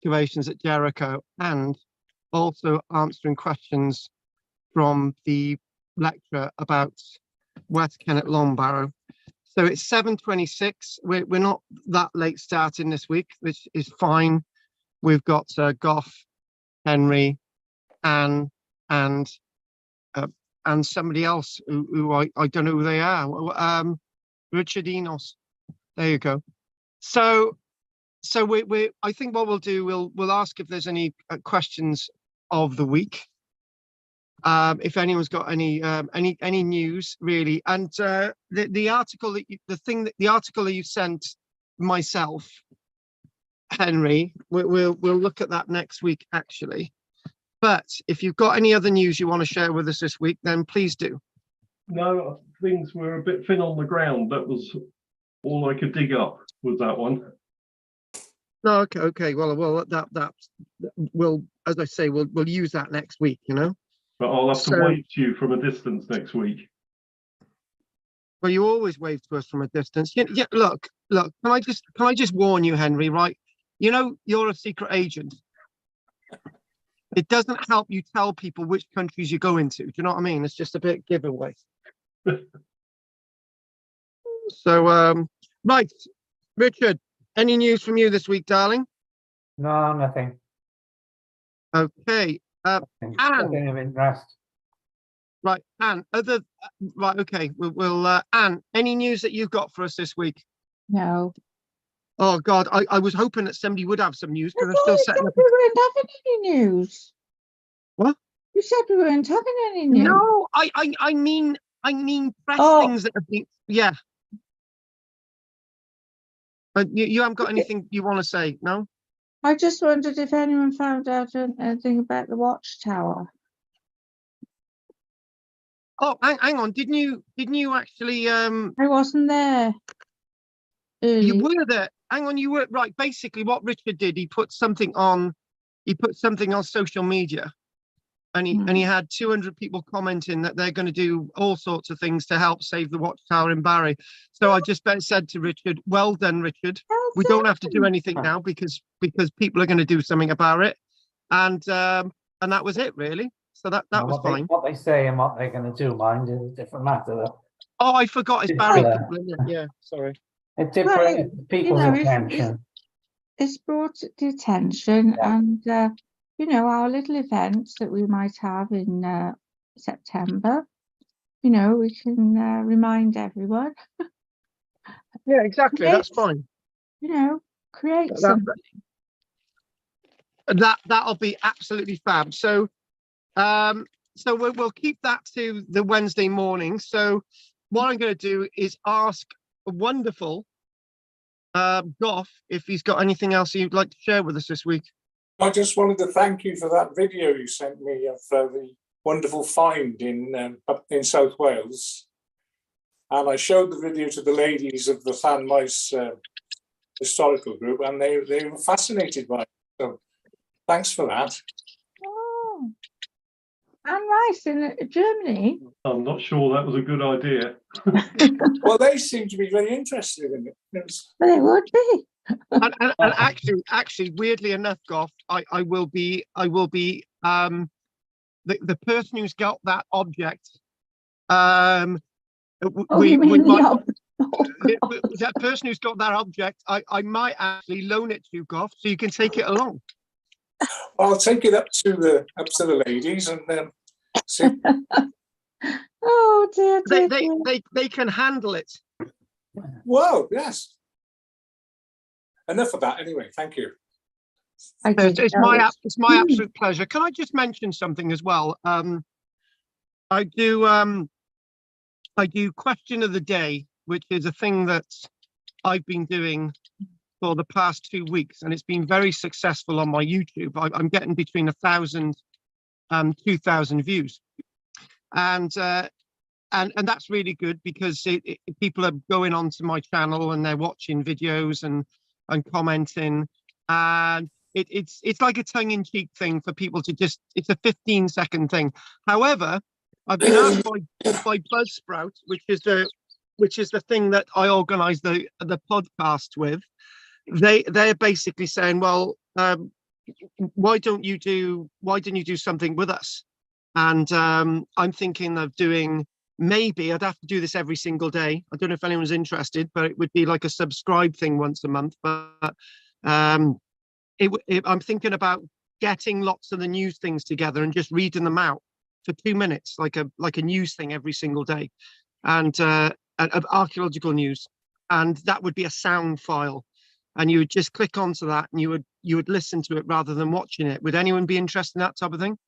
excavations at Jericho and also answering questions from the lecture about West Kennet Longbarrow. So it's 7:26. We're not that late starting this week, which is fine. We've got Goff, Henry, Anne, and somebody else who I don't know who they are. Richard Enos. There you go. So we I think what we'll do, we'll ask if there's any questions of the week. If anyone's got any news really, and the article the article that you sent myself, Henry, we'll look at that next week actually. But if you've got any other news you want to share with us this week, then please do. No, things were a bit thin on the ground. That was all I could dig up, was that one. No, okay. Well, that we'll, as I say, we'll use that next week, you know. But I'll have to wave to you from a distance next week. Well, you always wave to us from a distance. Yeah. Look. Can I just warn you, Henry? Right? You know, you're a secret agent. It doesn't help you tell people which countries you go into. Do you know what I mean? It's just a bit giveaway. So, right, Richard, any news from you this week, darling? No, nothing. Okay. Nothing of interest. Right, Anne. Right. Okay. We'll Anne. Any news that you've got for us this week? No. Oh God, I was hoping that somebody would have some news because I'm still setting up. We weren't having any news. What? You said we weren't having any news. No, I mean press things that have been. Yeah. But you haven't got anything you want to say, no? I just wondered if anyone found out anything about the watchtower. Oh, hang on. Didn't you actually? I wasn't there. You were there. Hang on, you were right. Basically, what Richard did, he put something on social media, and he had 200 people commenting that they're going to do all sorts of things to help save the watchtower in Barry. So I just said to Richard, "Well done, Richard. We don't have to do anything now because people are going to do something about it," and that was it really. So that was fine. What they say and what they're going to do, mind, is a different matter. Though. Oh, I forgot. It's Barry people, isn't it? Yeah, sorry. It's different people's attention. It's brought to attention, and our little events that we might have in September. We can remind everyone. Yeah, exactly. That's fine. Create something. That'll be absolutely fab. So we'll keep that to the Wednesday morning. So what I'm going to do is ask a wonderful Goff if he's got anything else you'd like to share with us this week. I just wanted to thank you for that video you sent me of the wonderful find in South Wales, and I showed the video to the ladies of the Llanmaes historical group, and they were fascinated by it. So thanks for that. Oh. And Rice in Germany. I'm not sure that was a good idea. Well, they seem to be very interested in it. Well, they would be. and actually, weirdly enough, Goff, I will be the person who's got that object. That person who's got that object, I might actually loan it to you, Goff, so you can take it along. I'll take it up to the ladies and see. Oh dear, they can handle it. Well, yes. Enough of that anyway. Thank you. It's my absolute pleasure. Can I just mention something as well? I do question of the day, which is a thing that I've been doing for the past 2 weeks, and it's been very successful on my YouTube. I'm getting between 1,000 and 2,000 views, and that's really good because people are going onto my channel and they're watching videos and commenting, and it's like a tongue-in-cheek thing for people to just. It's a 15-second thing. However, I've been asked by Buzzsprout, which is the thing that I organise the podcast with. They're basically saying, well, why didn't you do something with us? And I'm thinking of doing, maybe I'd have to do this every single day. I don't know if anyone's interested, but it would be like a subscribe thing once a month. But I'm thinking about getting lots of the news things together and just reading them out for 2 minutes, like a news thing every single day, and of archaeological news. And that would be a sound file, and you would just click onto that and you would listen to it rather than watching it. Would anyone be interested in that type of thing?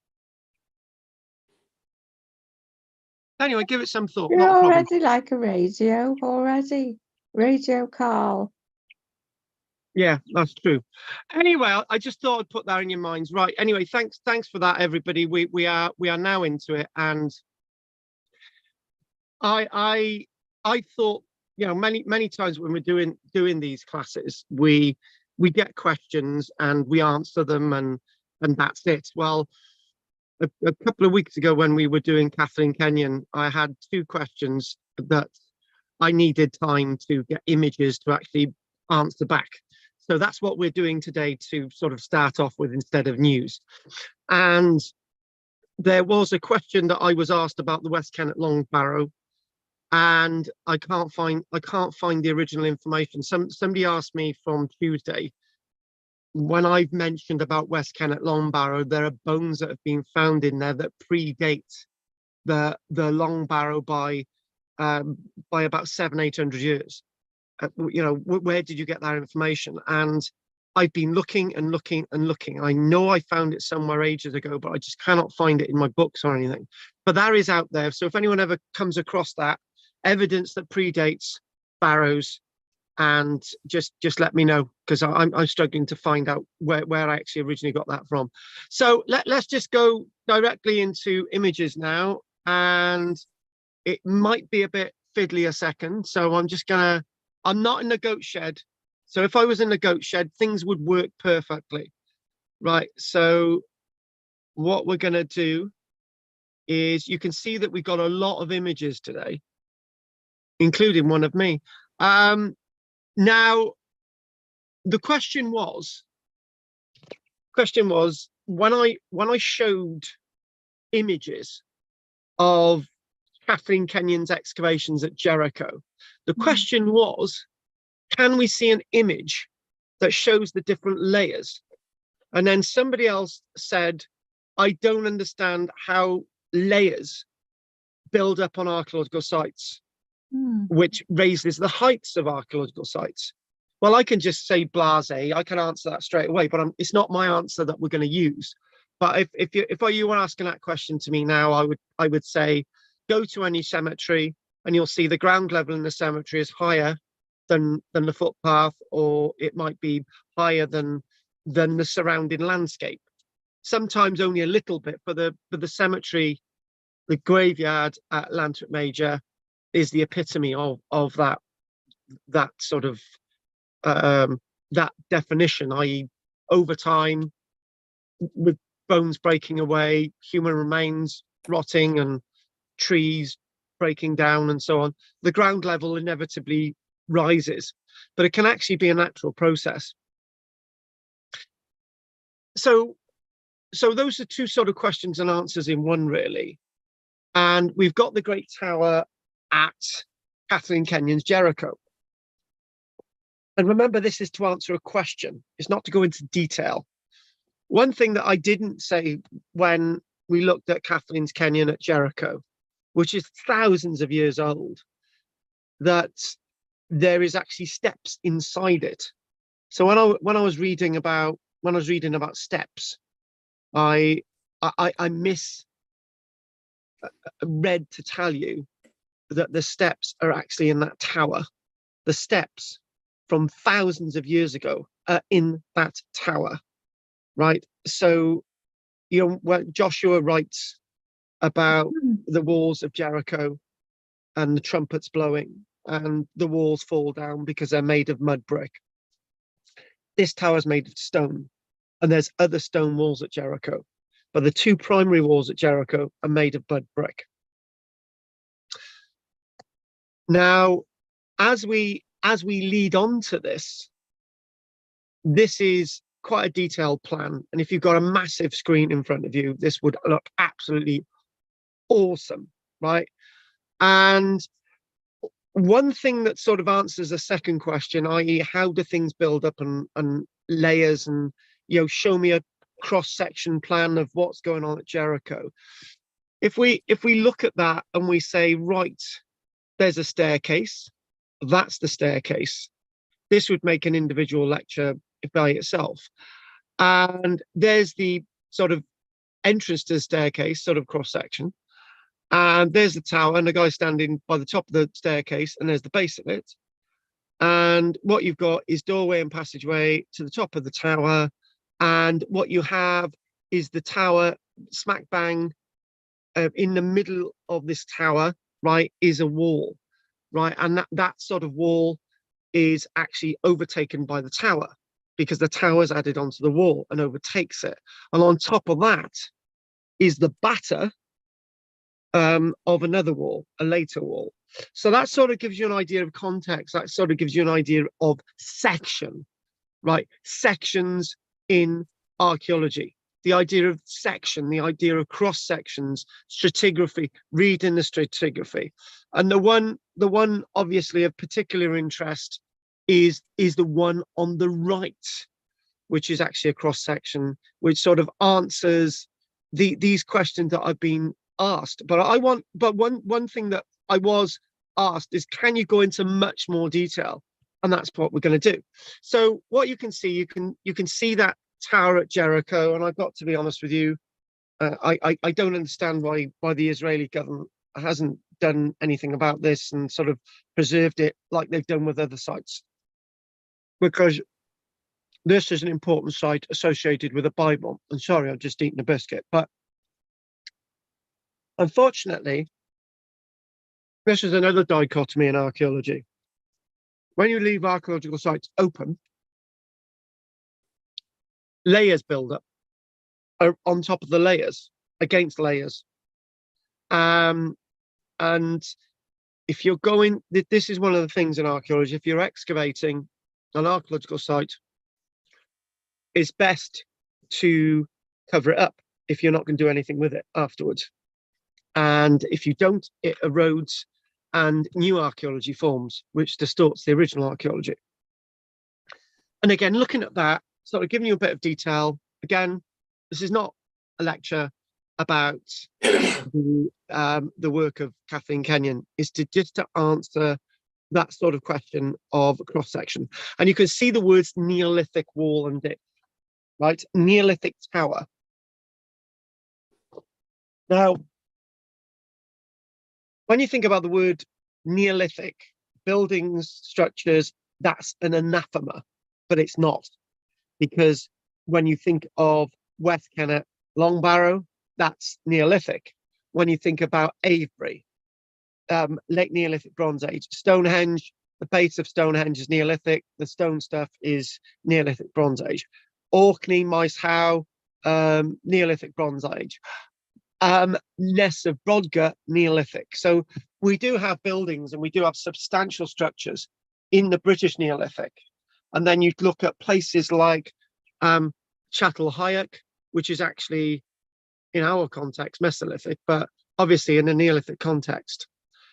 Anyway, give it some thought. You're Not a problem. already like a radio already. Radio Carl. Yeah, that's true. Anyway, I just thought I'd put that in your minds. Right. Anyway, thanks for that, everybody. We are now into it, and I thought, you know, many times when we're doing these classes, we get questions and we answer them, and that's it. Well, a couple of weeks ago when we were doing Kathleen Kenyon, I had 2 questions that I needed time to get images to actually answer back. So that's what we're doing today to sort of start off with instead of news. And there was a question that I was asked about the West Kennet Long Barrow, and I can't find the original information. Somebody asked me from Tuesday, when I've mentioned about West Kennet Long Barrow, there are bones that have been found in there that predate the Long Barrow by about 700-800 years. You know, where did you get that information? And I've been looking and looking and looking. I know I found it somewhere ages ago, but I just cannot find it in my books or anything. But that is out there. So if anyone ever comes across that evidence that predates barrows, and just let me know, because I'm struggling to find out where I actually originally got that from. So let's just go directly into images now, and it might be a bit fiddly a second. So I'm not in the goat shed. So if I was in the goat shed, things would work perfectly. Right, so what we're going to do is, you can see that we got a lot of images today, including one of me. Now, the question was when I showed images of Kathleen Kenyon's excavations at Jericho, the question was, can we see an image that shows the different layers? And then somebody else said, I don't understand how layers build up on archaeological sites, which raises the heights of archaeological sites. Well, I can just say blasé. I can answer that straight away, but it's not my answer that we're going to use. But if you were asking that question to me now, I would say, go to any cemetery and you'll see the ground level in the cemetery is higher than the footpath, or it might be higher than the surrounding landscape. Sometimes only a little bit. For the cemetery, the graveyard at Lantert Major is the epitome of that sort of that definition, i.e. over time, with bones breaking away, human remains rotting, and trees breaking down and so on, the ground level inevitably rises, but it can actually be a natural process. So those are 2 sort of questions and answers in one, really. And we've got the Great Tower at Kathleen Kenyon's Jericho. And remember, this is to answer a question. It's not to go into detail. One thing that I didn't say when we looked at Kathleen's Kenyon at Jericho, which is thousands of years old, that there is actually steps inside it. So when I was reading about steps, I read to tell you that the steps are actually in that tower. The steps from thousands of years ago are in that tower, right? So, you know, when Joshua writes about the walls of Jericho and the trumpets blowing and the walls fall down because they're made of mud brick, this tower is made of stone, and there's other stone walls at Jericho, but the 2 primary walls at Jericho are made of mud brick. Now, as we lead on to this is quite a detailed plan. And if you've got a massive screen in front of you, this would look absolutely awesome, right? And one thing that sort of answers a second question, i.e. how do things build up and layers, and, you know, show me a cross-section plan of what's going on at Jericho. If we look at that and we say, right, there's a staircase, that's the staircase. This would make an individual lecture by itself. And there's the sort of entrance to the staircase, sort of cross-section. And there's the tower and the guy standing by the top of the staircase, and there's the base of it. And what you've got is doorway and passageway to the top of the tower. And what you have is the tower smack bang in the middle of this tower, right, is a wall, right? And that sort of wall is actually overtaken by the tower, because the tower's added onto the wall and overtakes it. And on top of that is the batter of another wall, a later wall. So that sort of gives you an idea of context. That sort of gives you an idea of section, right? Sections in archaeology. The idea of section, the idea of cross sections, stratigraphy, reading the stratigraphy. And the one obviously of particular interest is the one on the right, which is actually a cross section, which sort of answers these questions that I've been asked. But one thing that I was asked is, can you go into much more detail? And that's what we're going to do. So what you can see, you can see that tower at Jericho, and I've got to be honest with you, I don't understand why the Israeli government hasn't done anything about this and sort of preserved it like they've done with other sites, because this is an important site associated with the Bible. And sorry, I've just eaten a biscuit, but unfortunately, this is another dichotomy in archaeology. When you leave archaeological sites open, layers build up on top of the layers, against layers. And if you're going, this is one of the things in archaeology, if you're excavating an archaeological site, it's best to cover it up if you're not going to do anything with it afterwards. And if you don't, it erodes and new archaeology forms, which distorts the original archaeology. And again, looking at that, sort of giving you a bit of detail. Again, this is not a lecture about the work of Kathleen Kenyon. Is just to answer that sort of question of cross section. And you can see the words Neolithic wall and ditch, right? Neolithic tower. Now, when you think about the word Neolithic, buildings, structures, that's an anathema, but it's not. Because when you think of West Kennet, Long Barrow, that's Neolithic. When you think about Avebury, late Neolithic, Bronze Age, Stonehenge, the base of Stonehenge is Neolithic, the stone stuff is Neolithic, Bronze Age. Orkney, Maes Howe, Neolithic, Bronze Age. Ness of Brodgar, Neolithic. So we do have buildings and we do have substantial structures in the British Neolithic. And then you look at places like Chattel-Hyok, which is actually, in our context, Mesolithic, but obviously in a Neolithic context.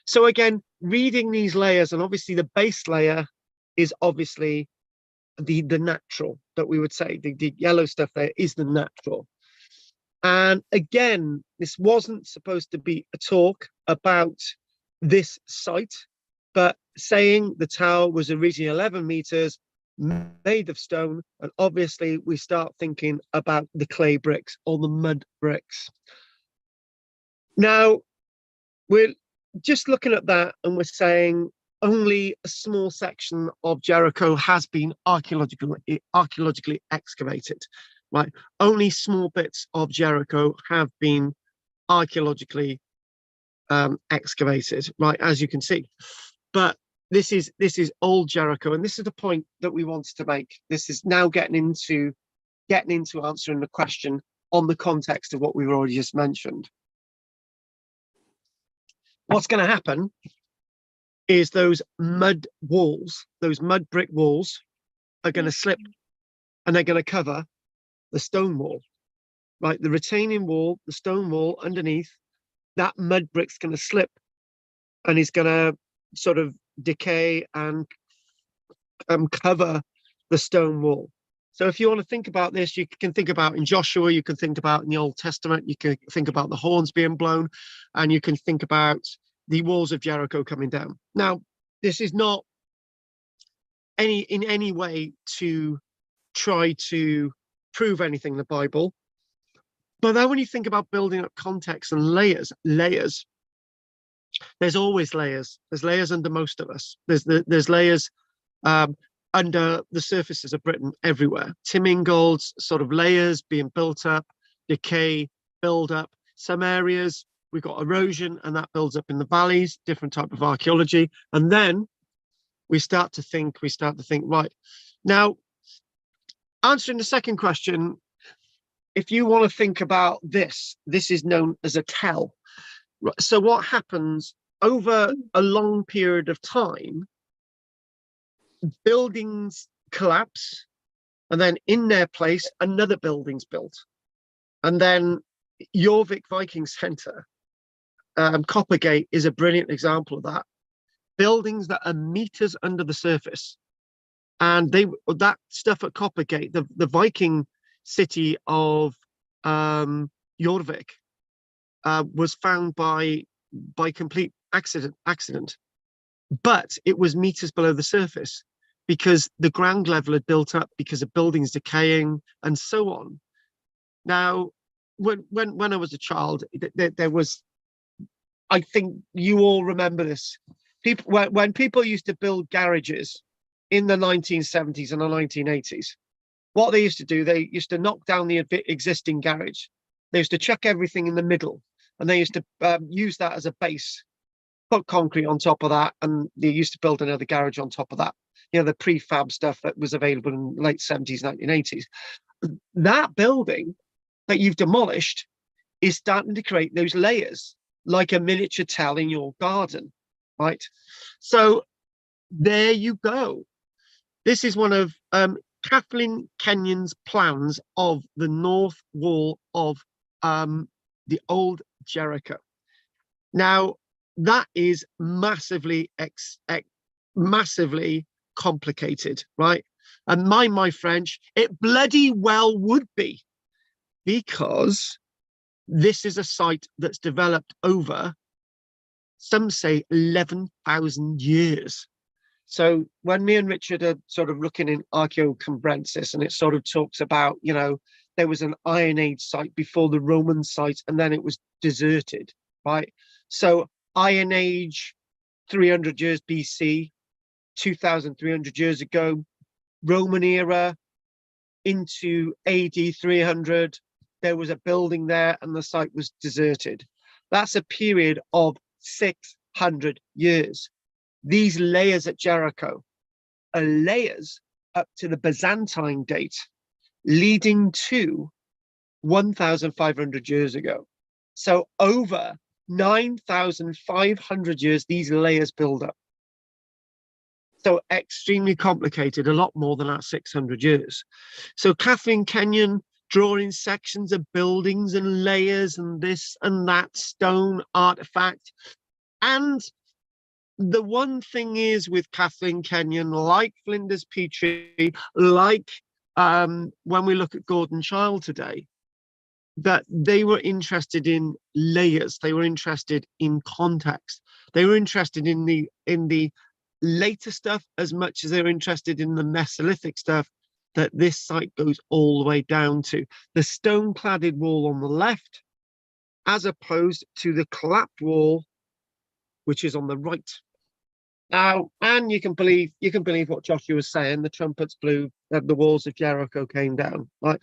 So again, reading these layers, and obviously the base layer is obviously the natural, that we would say, the yellow stuff there is the natural. And again, this wasn't supposed to be a talk about this site, but saying the tower was originally 11 meters, made of stone, and obviously we start thinking about the clay bricks or the mud bricks. Now, we're just looking at that and we're saying only a small section of Jericho has been archaeologically excavated, right? Only small bits of Jericho have been archaeologically excavated, right, as you can see. But this is old Jericho, and this is the point that we wanted to make. This is now getting into answering the question on the context of what we've already just mentioned. What's going to happen is those mud walls, those mud brick walls, are going to slip and they're going to cover the stone wall, right? The retaining wall, the stone wall underneath, that mud brick's going to slip and is going to sort of decay and cover the stone wall. So if you want to think about this, you can think about in Joshua, you can think about in the Old Testament, you can think about the horns being blown, and you can think about the walls of Jericho coming down. Now, this is not in any way to try to prove anything in the Bible. But then when you think about building up context and layers, there's always layers. There's layers under most of us. There's layers under the surfaces of Britain everywhere. Tim Ingold's sort of layers being built up, decay, build up. Some areas we've got erosion and that builds up in the valleys, different type of archaeology. And then we start to think, right, now, answering the second question, if you want to think about this is known as a tell. So what happens over a long period of time, buildings collapse, and then in their place, another building's built. And then Jorvik Viking Centre, Coppergate is a brilliant example of that. Buildings that are meters under the surface. And that stuff at Coppergate, the Viking city of Jorvik, was found by complete accident. But it was meters below the surface because the ground level had built up because of buildings decaying and so on. Now, when I was a child, there was, I think you all remember this. When people used to build garages in the 1970s and the 1980s, what they used to do, they used to knock down the existing garage. They used to chuck everything in the middle, and they used to use that as a base, put concrete on top of that, and they used to build another garage on top of that. You know, the prefab stuff that was available in the late 70s, 1980s. That building that you've demolished is starting to create those layers, like a miniature tell in your garden, right? So there you go. This is one of Kathleen Kenyon's plans of the north wall of the old Jericho. Now, that is massively complicated, right? And mind my French, it bloody well would be, because this is a site that's developed over, some say, 11,000 years. So when me and Richard are sort of looking in Archaeocumbrensis, and it sort of talks about, you know, there was an Iron Age site before the Roman site, and then it was deserted, right? So Iron Age, 300 years BC, 2,300 years ago, Roman era into AD 300, there was a building there and the site was deserted. That's a period of 600 years. These layers at Jericho are layers up to the Byzantine date, leading to 1,500 years ago. So over 9,500 years, these layers build up. So extremely complicated, a lot more than our 600 years. So Kathleen Kenyon drawing sections of buildings and layers and this and that stone artifact. And the one thing is with Kathleen Kenyon, like Flinders Petrie, like when we look at Gordon Childe today, that they were interested in layers, they were interested in context, they were interested in the later stuff as much as they're interested in the Mesolithic stuff that this site goes all the way down to. The stone-cladded wall on the left, as opposed to the collapsed wall, which is on the right. Now, and you can believe what Joshua was saying, the trumpets blew, the walls of Jericho came down, right?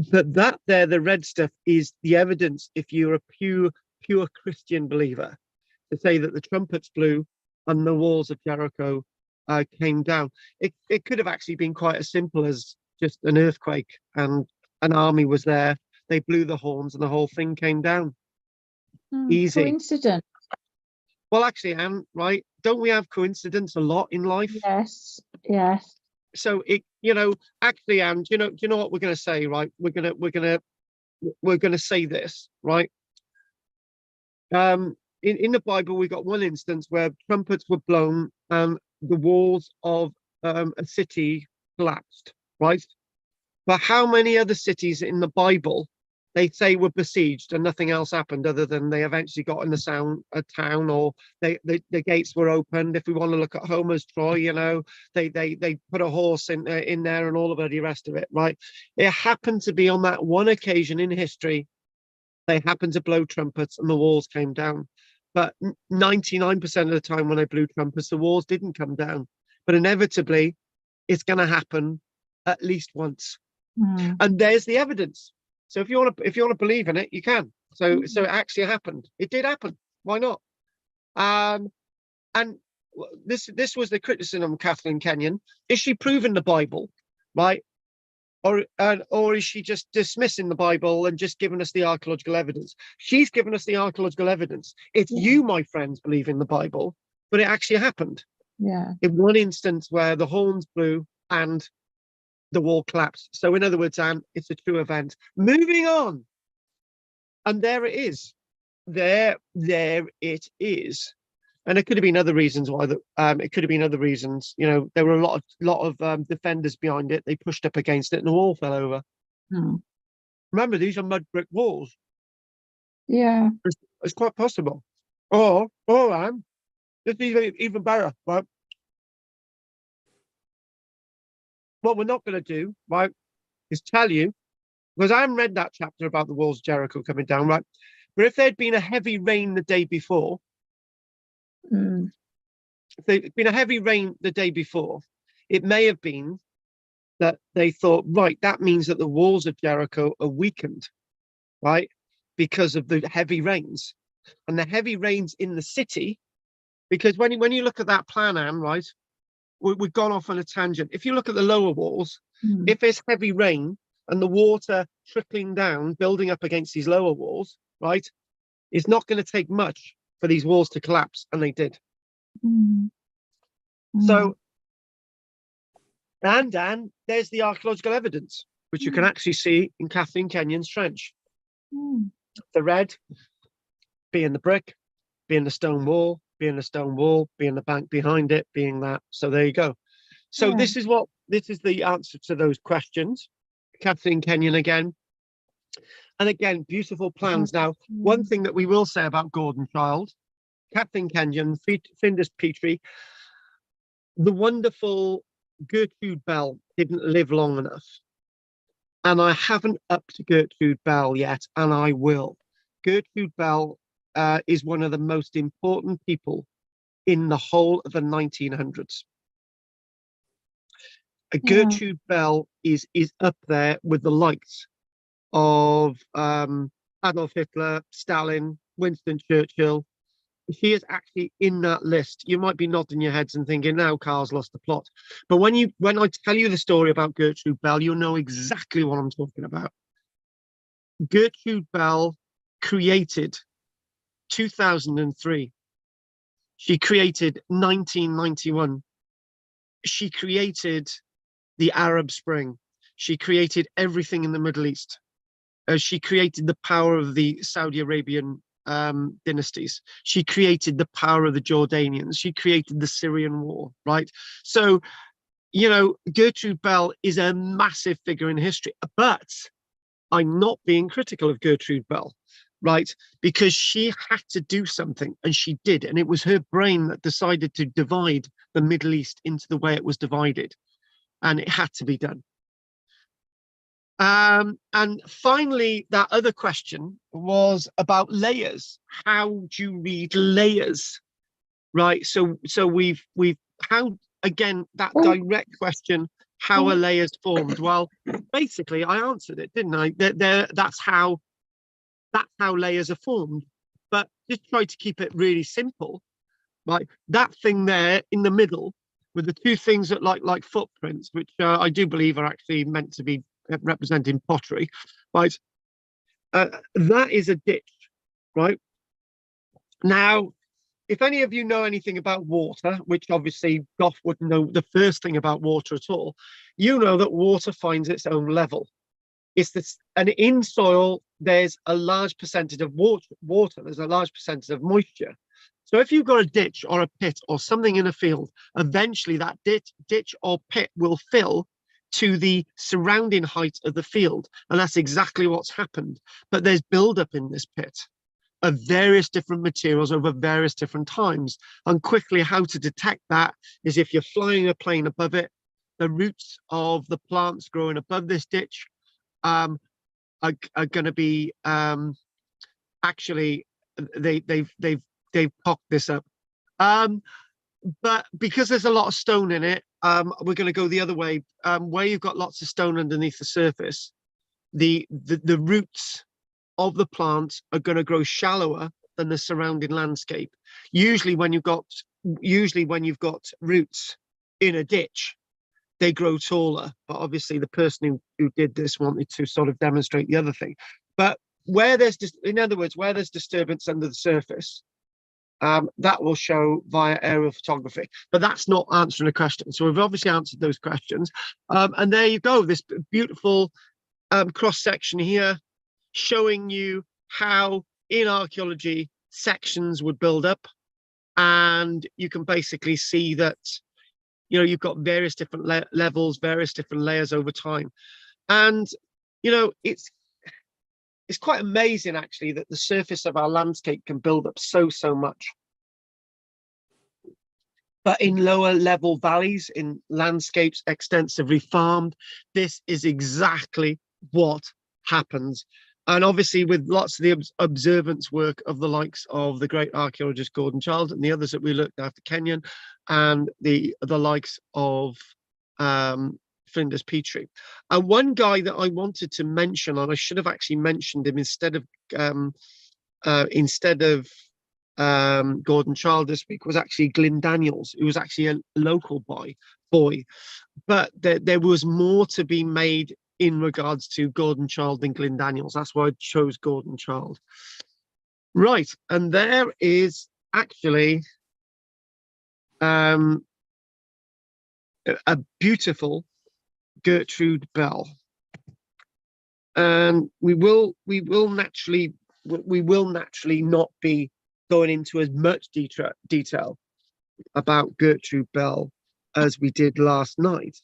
But that there, the red stuff, is the evidence, if you're a pure Christian believer, to say that the trumpets blew and the walls of Jericho came down. It could have actually been quite as simple as just an earthquake and an army was there. They blew the horns and the whole thing came down. Easy. Coincidence. Well, actually, Anne, right? Don't we have coincidence a lot in life? Yes, yes. so it, actually, Anne, do you know what we're going to say, right? We're going to say this, right? In the Bible, we got one instance where trumpets were blown and the walls of a city collapsed, right? But how many other cities in the Bible they say were besieged and nothing else happened other than they eventually got in a town, or the gates were opened? If we want to look at Homer's Troy, they put a horse in there and all of the rest of it, right? It happened to be on that one occasion in history they happened to blow trumpets and the walls came down. But 99% of the time when they blew trumpets, the walls didn't come down. But inevitably, it's going to happen at least once. Mm. And there's the evidence. So if you want to believe in it, you can. So it actually happened. It did happen. Why not? And this was the criticism of Kathleen Kenyon. Is she proving the Bible, right? Or is she just dismissing the Bible and just giving us the archaeological evidence? She's given us the archaeological evidence. It's you, my friends, believe in the Bible, but it actually happened. Yeah. In one instance where the horns blew and the wall collapsed. So in other words, Anne, it's a true event. Moving on. And there it is. There it is. And it could have been other reasons why it could have been other reasons. There were a lot of defenders behind it. They pushed up against it and the wall fell over. Mm. Remember, these are mud brick walls. Yeah. It's quite possible. Or this is even better, right? What we're not going to do, right, is tell you, because I haven't read that chapter about the walls of Jericho coming down, right? But if there'd been a heavy rain the day before, if there'd been a heavy rain the day before, it may have been that they thought, right, that means that the walls of Jericho are weakened, right? Because of the heavy rains. And the heavy rains in the city, because when you look at that plan, Anne, right, we've gone off on a tangent. If you look at the lower walls, if there's heavy rain and the water trickling down, building up against these lower walls, right, it's not going to take much for these walls to collapse, and they did. So, and there's the archaeological evidence, which you can actually see in Kathleen Kenyon's trench. The red being the brick, being the stone wall, being the stone wall, being the bank behind it, being that. So there you go. So this is the answer to those questions. Kathleen Kenyon again. And again, beautiful plans. Now, one thing that we will say about Gordon Child, Kathleen Kenyon, Flinders Petrie, the wonderful Gertrude Bell didn't live long enough. And I haven't upped Gertrude Bell yet, and I will. Gertrude Bell is one of the most important people in the whole of the 1900s. Gertrude Bell is up there with the likes of Adolf Hitler, Stalin, Winston Churchill. She is actually in that list. You might be nodding your heads and thinking, now Carl's lost the plot. But when I tell you the story about Gertrude Bell, you'll know exactly what I'm talking about. Gertrude Bell created 2003. She created 1991. She created the Arab Spring. She created everything in the Middle East. She created the power of the Saudi Arabian dynasties. She created the power of the Jordanians. She created the Syrian war, right? So, Gertrude Bell is a massive figure in history, but I'm not being critical of Gertrude Bell, right? Because she had to do something, and she did. And it was her brain that decided to divide the Middle East into the way it was divided. And it had to be done. And finally, that other question was about layers. How do you read layers, right? So we've how, again, that direct question, how are layers formed? Well, basically, I answered it, didn't I? That's how layers are formed. But just try to keep it really simple, right? That thing there in the middle with the two things that like footprints, which I do believe are actually meant to be representing pottery, right? That is a ditch, right? Now, if any of you know anything about water, which obviously Goff wouldn't know the first thing about water at all, you know that water finds its own level. It's this, and in soil, there's a large percentage of water, there's a large percentage of moisture. So if you've got a ditch or a pit or something in a field, eventually that ditch or pit will fill to the surrounding height of the field. And that's exactly what's happened. But there's buildup in this pit of various different materials over various different times. And quickly how to detect that is if you're flying a plane above it, the roots of the plants growing above this ditch are going to be actually they've popped this up. But because there's a lot of stone in it, we're going to go the other way. Where you've got lots of stone underneath the surface, the roots of the plant are going to grow shallower than the surrounding landscape. Usually when you've got roots in a ditch, they grow taller. But obviously the person who did this wanted to sort of demonstrate the other thing. But where there's in other words, where there's disturbance under the surface, that will show via aerial photography. But that's not answering a question. So we've obviously answered those questions. And there you go, this beautiful cross section here, showing you how in archaeology sections would build up, and you can basically see that, you know, you've got various different levels, various different layers over time. And, you know, it's quite amazing actually that the surface of our landscape can build up so much. But in lower level valleys, in landscapes extensively farmed, this is exactly what happens. And obviously with lots of the observance work of the likes of the great archaeologist Gordon Childe and the others that we looked after, Kenyon, and the likes of Flinders Petrie. And one guy that I wanted to mention, and I should have actually mentioned him instead of Gordon Childe this week, was actually Glyn Daniels, who was actually a local boy. But there was more to be made in regards to Gordon Childe and Glyn Daniels. That's why I chose Gordon Childe. Right, and there is actually a beautiful Gertrude Bell, and we will naturally not be going into as much detail about Gertrude Bell as we did last night,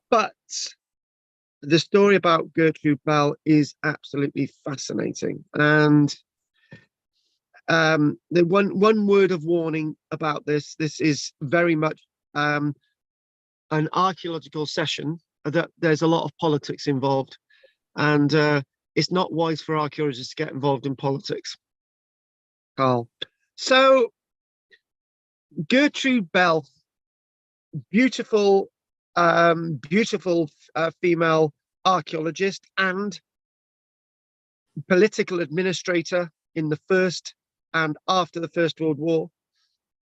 but the story about Gertrude Bell is absolutely fascinating. And the one word of warning about this is very much an archaeological session, that there's a lot of politics involved, and it's not wise for archaeologists to get involved in politics, Carl. So Gertrude Bell, beautiful female archaeologist and political administrator in the First and after the First World War,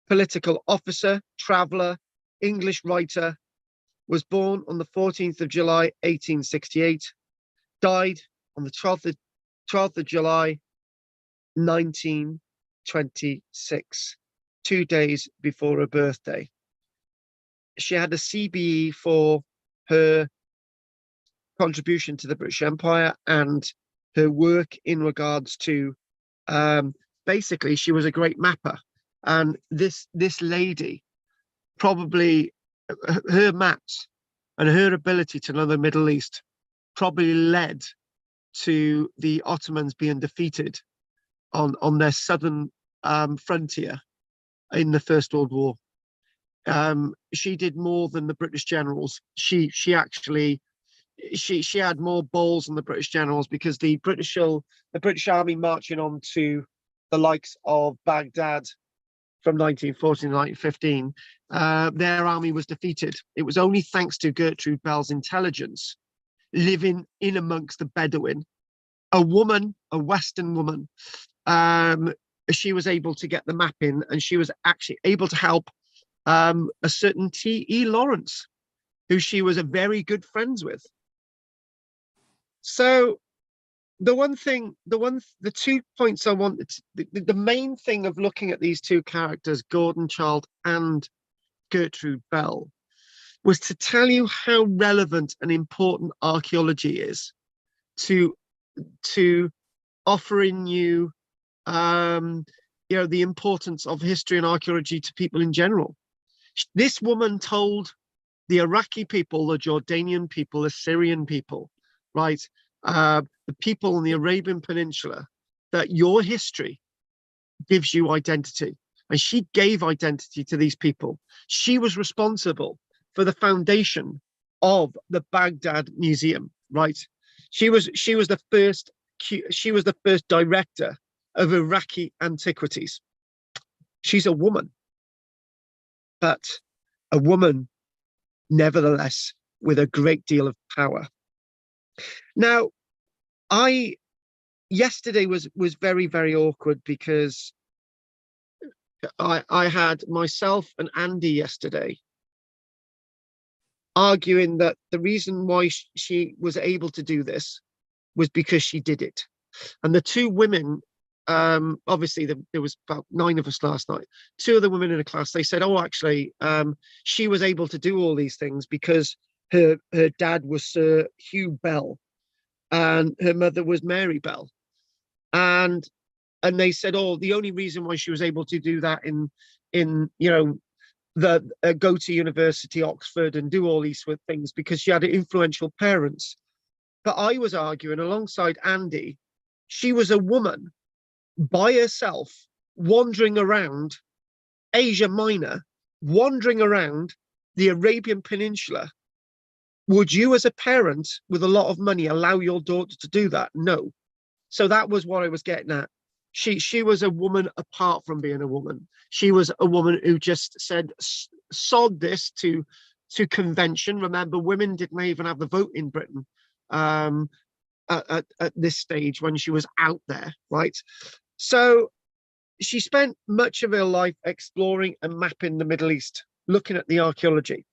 political officer, traveller, English writer, was born on the 14th of July 1868, died on the 12th of July 1926, 2 days before her birthday. She had a CBE for her contribution to the British Empire and her work in regards to, basically she was a great mapper, and this lady, probably her maps and her ability to know the Middle East probably led to the Ottomans being defeated on their southern frontier in the First World War. She did more than the British generals. She had more balls than the British generals, because the British army marching on to the likes of Baghdad from 1914 to 1915, their army was defeated. It was only thanks to Gertrude Bell's intelligence, living in amongst the Bedouin, a woman, a Western woman. She was able to get the map in, and she was actually able to help a certain T.E. Lawrence, who she was a very good friends with. So the 2 points I wanted, the main thing of looking at these two characters, Gordon Childe and Gertrude Bell, was to tell you how relevant and important archaeology is to offering you, the importance of history and archaeology to people in general. This woman told the Iraqi people, the Jordanian people, the Syrian people, right, the people in the Arabian Peninsula, that your history gives you identity. And she gave identity to these people. She was responsible for the foundation of the Baghdad Museum, right? She was the first director of Iraqi antiquities. She's a woman, but a woman nevertheless with a great deal of power. Now, yesterday was very, very awkward because I had myself and Andy yesterday arguing that the reason why she was able to do this was because she did it. And the two women, obviously there was about 9 of us last night, 2 of the women in the class, they said, oh, actually, she was able to do all these things because her dad was Sir Hugh Bell and her mother was Mary Bell. And they said, oh, the only reason why she was able to do that go to university, Oxford, and do all these sort of things because she had influential parents. But I was arguing alongside Andy, she was a woman by herself, wandering around Asia Minor, wandering around the Arabian Peninsula. Would you, as a parent with a lot of money, allow your daughter to do that? No. So that was what I was getting at. She was a woman apart from being a woman. She was a woman who just said, sod this to convention. Remember, women didn't even have the vote in Britain at this stage when she was out there, right? So she spent much of her life exploring and mapping the Middle East, looking at the archaeology,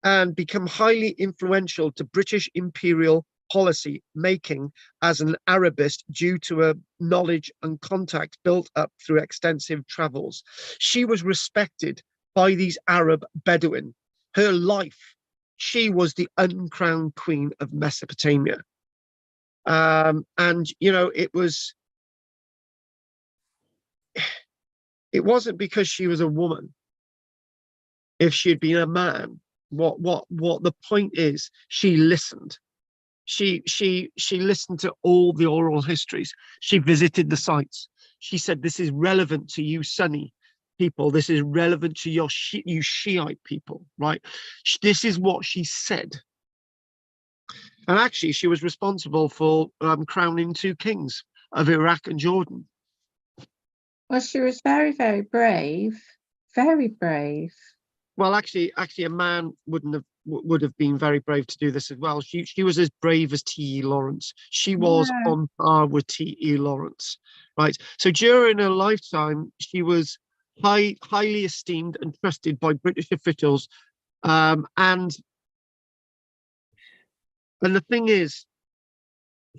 and become highly influential to British imperial policy making as an Arabist due to her knowledge and contact built up through extensive travels. She was respected by these Arab Bedouin. Her life, she was the uncrowned queen of Mesopotamia. And it wasn't because she was a woman. If she had been a man, what the point is, she listened. She listened to all the oral histories. She visited the sites. She said, this is relevant to you Sunni people. This is relevant to you Shiite people, right? This is what she said. And actually, she was responsible for crowning 2 kings of Iraq and Jordan. Well, she was very, very brave. Very brave. Well, actually, a man would have been very brave to do this as well. She was as brave as T.E. Lawrence. She was on par with T.E. Lawrence, right? So during her lifetime, she was highly esteemed and trusted by British officials. And the thing is,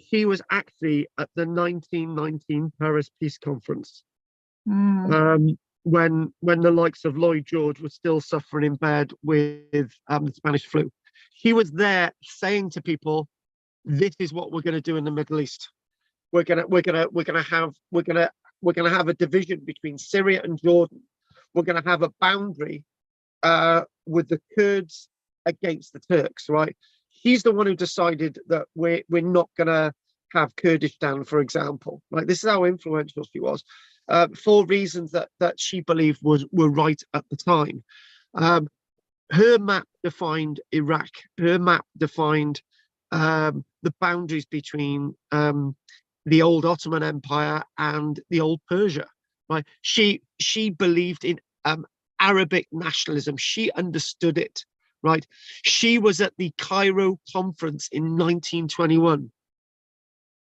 she was actually at the 1919 Paris Peace Conference. When the likes of Lloyd George was still suffering in bed with the Spanish flu. He was there saying to people, this is what we're going to do in the Middle East. We're going to have a division between Syria and Jordan. We're going to have a boundary with the Kurds against the Turks, right? He's the one who decided that we're not going to have Kurdistan, for example, right? This is how influential she was. For reasons that she believed were right at the time. Her map defined Iraq. Her map defined the boundaries between the old Ottoman Empire and the old Persia. Right? She believed in Arabic nationalism. She understood it. Right? She was at the Cairo conference in 1921,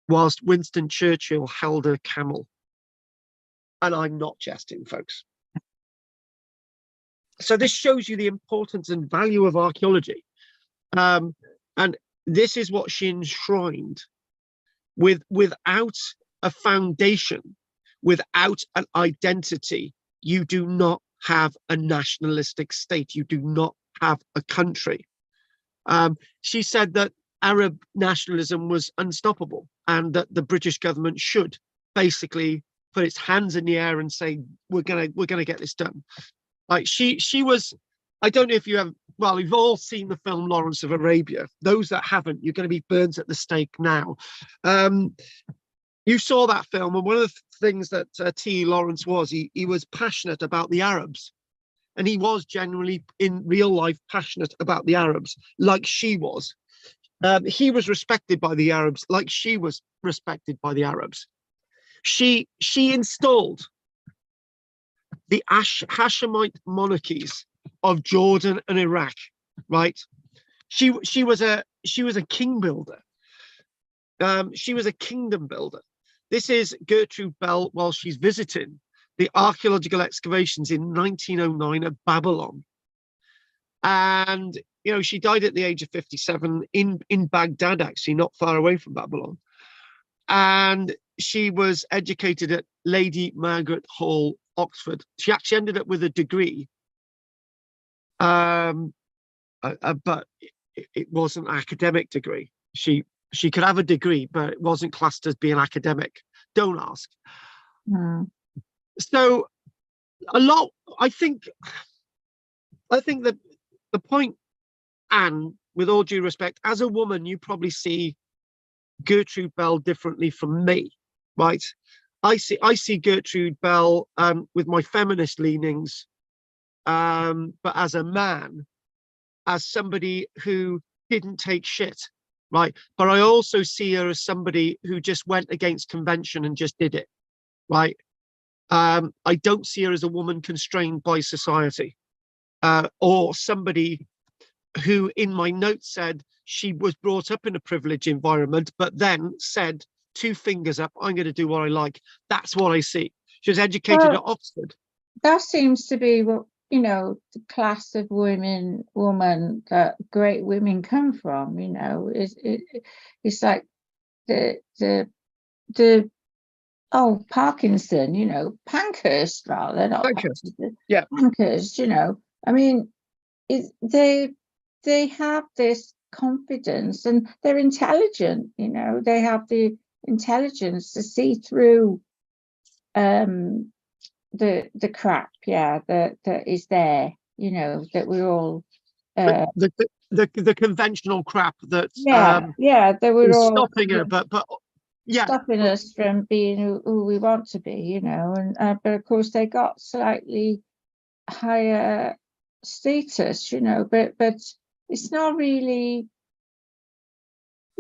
whilst Winston Churchill held her camel. And I'm not jesting, folks. So this shows you the importance and value of archaeology. And this is what she enshrined without a foundation, without an identity, you do not have a nationalistic state. You do not have a country. She said that Arab nationalism was unstoppable and that the British government should basically put its hands in the air and say, we're gonna get this done. Like she was, I don't know if you have, well, you've all seen the film Lawrence of Arabia. Those that haven't, you're going to be burnt at the stake now. You saw that film, and one of the things that T. Lawrence was, he was passionate about the Arabs. And he was genuinely, in real life, passionate about the Arabs, like she was. He was respected by the Arabs, like she was respected by the Arabs. She installed the Hashemite monarchies of Jordan and Iraq, right? She was a king builder. She was a kingdom builder. This is Gertrude Bell while she's visiting the archaeological excavations in 1909 at Babylon. And, you know, she died at the age of 57 in Baghdad, actually, not far away from Babylon. And she was educated at Lady Margaret Hall, Oxford. She actually ended up with a degree, but it wasn't an academic degree. She could have a degree, but it wasn't classed as being academic. Don't ask. So a lot, I think that the point, Anne, with all due respect, as a woman, you probably see Gertrude Bell differently from me, right? I see Gertrude Bell with my feminist leanings, but as a man, as somebody who didn't take shit, right? But I also see her as somebody who just went against convention and just did it, right? I don't see her as a woman constrained by society, or somebody who in my notes said she was brought up in a privileged environment, but then said, 2 fingers up, I'm going to do what I like. That's what I see. She was educated at Oxford. That seems to be what, you know, the class of woman that great women come from, you know. It's like the Parkinson, you know, Pankhurst rather, not Pankhurst. Parkinson. Yeah. Pankhurst, you know. I mean, they have this confidence and they're intelligent, you know. They have the intelligence to see through the crap, that is there, you know, that we're all the conventional crap that that we're is all stopping her, but yeah, stopping us from being who we want to be, you know. And but of course they got slightly higher status, you know, but it's not really.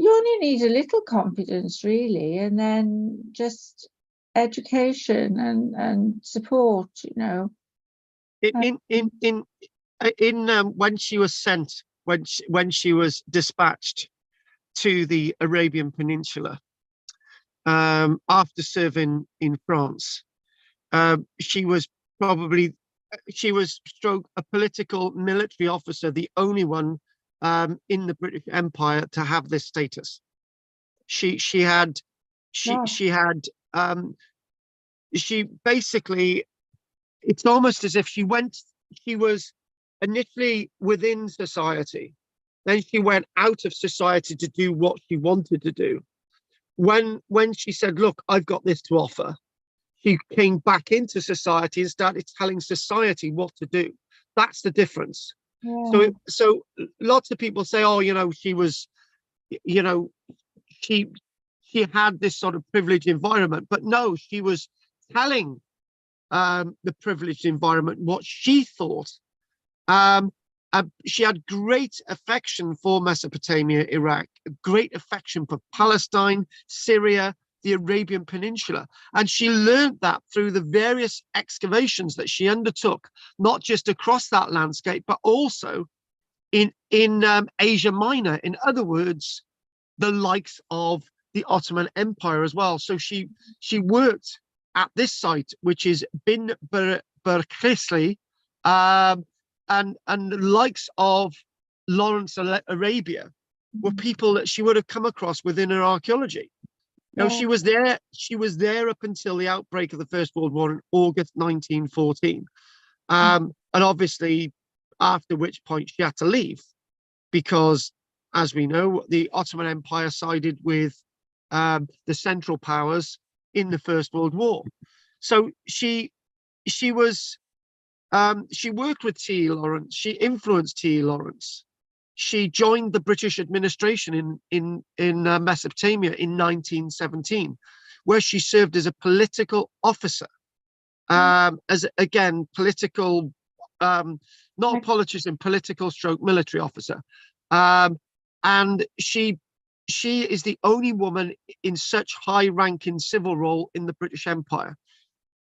You only need a little confidence, really, and then just education and support, you know. When she was sent, when she was dispatched to the Arabian Peninsula, after serving in France, she was stroke a political military officer, the only one in the British Empire to have this status. She basically, it's almost as if she was initially within society, then she went out of society to do what she wanted to do. When she said, look, I've got this to offer, she came back into society and started telling society what to do. That's the difference. Yeah. So lots of people say, oh, you know, she was, you know, she had this sort of privileged environment, but no, she was telling the privileged environment what she thought. She had great affection for Mesopotamia, Iraq, great affection for Palestine, Syria, the Arabian Peninsula. And she learned that through the various excavations that she undertook, not just across that landscape, but also in Asia Minor. In other words, the likes of the Ottoman Empire as well. So she worked at this site, which is Bin Berkhisli, and the likes of Lawrence of Arabia were people that she would have come across within her archaeology. No, she was there. She was there up until the outbreak of the First World War in August 1914. And obviously, after which point she had to leave because, as we know, the Ottoman Empire sided with the Central Powers in the First World War. So she worked with T. Lawrence. She influenced T. Lawrence. She joined the British administration in Mesopotamia in 1917, where she served as a political officer, as again political, not a politician, political stroke military officer, and she is the only woman in such high ranking civil role in the British Empire.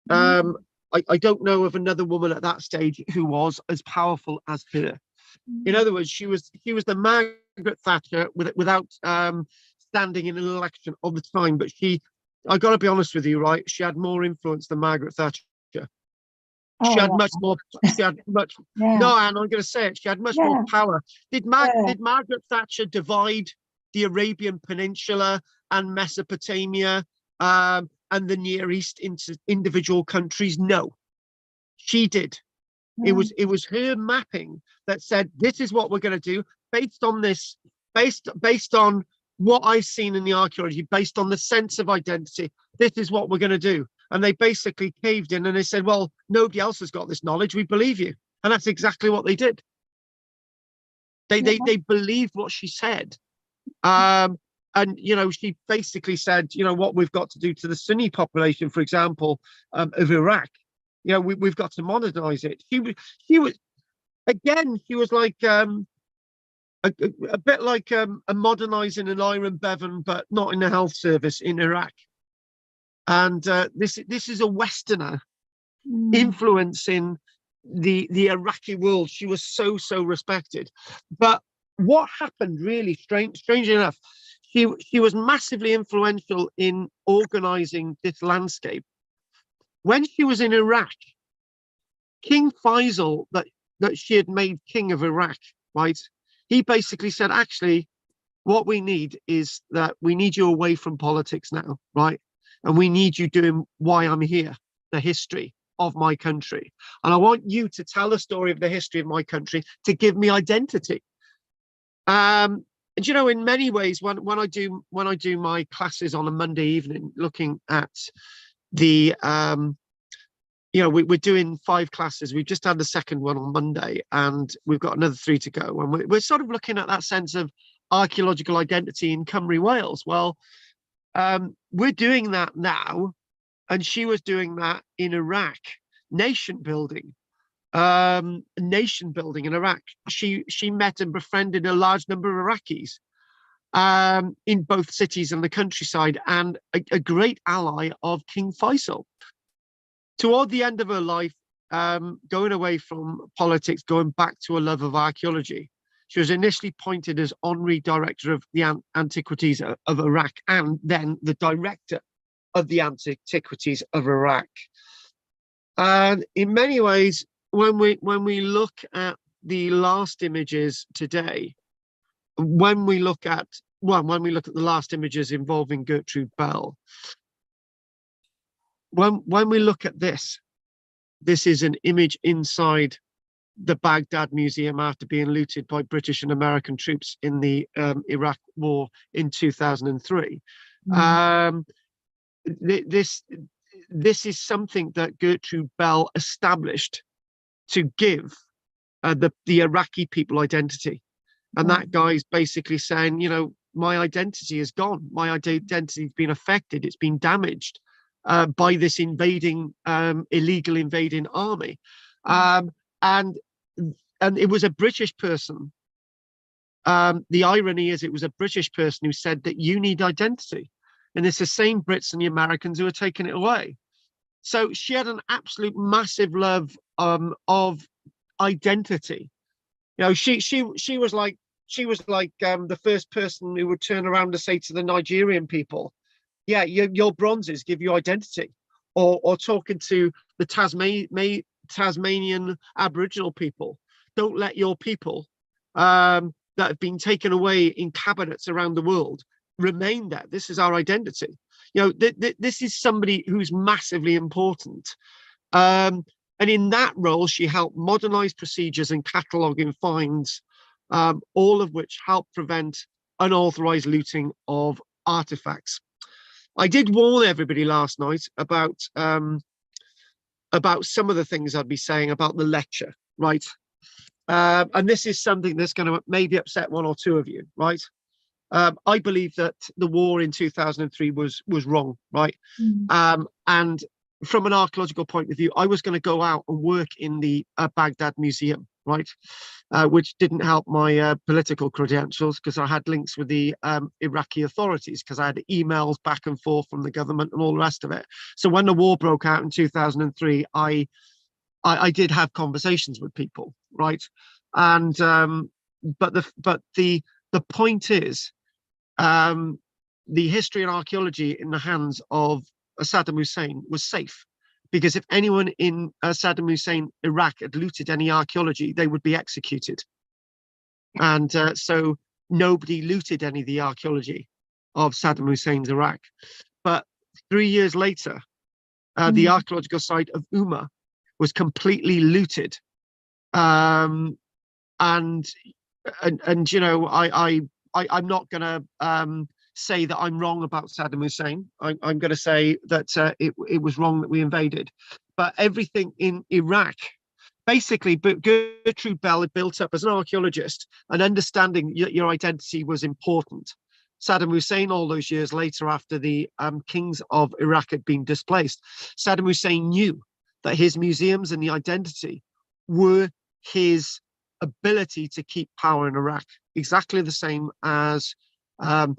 I don't know of another woman at that stage who was as powerful as her. In other words, she was the Margaret Thatcher without standing in an election of the time. But I got to be honest with you, right? She had more influence than Margaret Thatcher. She had much more. She had much. No, and I'm going to say it. She had much more power. Did Margaret Thatcher divide the Arabian Peninsula and Mesopotamia and the Near East into individual countries? No, she did. It was her mapping that said, this is what we're going to do based on this, based on what I've seen in the archaeology, based on the sense of identity. This is what we're going to do. And they basically caved in and they said, well, nobody else has got this knowledge. We believe you. And that's exactly what they did. They believed what she said. And, you know, she basically said, you know, what we've got to do to the Sunni population, for example, of Iraq. You know, we've got to modernize it. She was like a bit like a modernizing an Iron Bevan, but not in the health service in Iraq. And this is a Westerner influencing the Iraqi world. She was so respected. But what happened really, strangely enough, she was massively influential in organizing this landscape. When she was in Iraq, King Faisal, that she had made king of Iraq, right? He basically said, actually, what we need is that we need you away from politics now, right? And we need you doing why I'm here, the history of my country. And I want you to tell the story of the history of my country to give me identity. And you know, in many ways, when I do my classes on a Monday evening, looking at the you know, we're doing 5 classes. We've just had the second one on Monday, and we've got another 3 to go. And we're sort of looking at that sense of archaeological identity in Cymru, Wales. Well, we're doing that now, and she was doing that in Iraq. Nation building in Iraq. She met and befriended a large number of Iraqis in both cities and the countryside, and a great ally of King Faisal. Toward the end of her life, going away from politics, going back to a love of archaeology, she was initially appointed as honorary director of the antiquities of Iraq, and then the director of the antiquities of Iraq. And in many ways, when we look at the last images today, when we look at the last images involving Gertrude Bell, when we look at this is an image inside the Baghdad Museum after being looted by British and American troops in the Iraq War in 2003. This is something that Gertrude Bell established to give the Iraqi people identity. And that guy's basically saying, you know, my identity is gone. My identity has been affected. It's been damaged by this illegal invading army. And it was a British person. The irony is it was a British person who said that you need identity. And it's the same Brits and the Americans who are taking it away. So she had an absolute massive love of identity. You know, she was like the first person who would turn around to say to the Nigerian people, yeah, your bronzes give you identity. Or talking to the Tasmanian Aboriginal people, don't let your people that have been taken away in cabinets around the world, remain there. This is our identity. This is somebody who's massively important. And in that role, she helped modernize procedures and cataloging finds, all of which helped prevent unauthorized looting of artifacts. I did warn everybody last night about some of the things I'd be saying about the lecture, right? And this is something that's going to maybe upset one or two of you, right? I believe that the war in 2003 was wrong, right? And from an archaeological point of view, I was going to go out and work in the Baghdad Museum, right? Which didn't help my political credentials, because I had links with the Iraqi authorities, because I had emails back and forth from the government and all the rest of it. So when the war broke out in 2003, I did have conversations with people, right? And but the point is, the history and archaeology in the hands of Saddam Hussein was safe, because if anyone in Saddam Hussein Iraq had looted any archaeology, they would be executed. And so nobody looted any of the archaeology of Saddam Hussein's Iraq. But 3 years later, the archaeological site of Umma was completely looted. And I'm not going to say that I'm wrong about Saddam Hussein. I'm going to say that it was wrong that we invaded. But everything in Iraq, basically, Gertrude Bell had built up as an archaeologist, and understanding your identity was important. Saddam Hussein, all those years later, after the kings of Iraq had been displaced, Saddam Hussein knew that his museums and the identity were his ability to keep power in Iraq, exactly the same as Bashar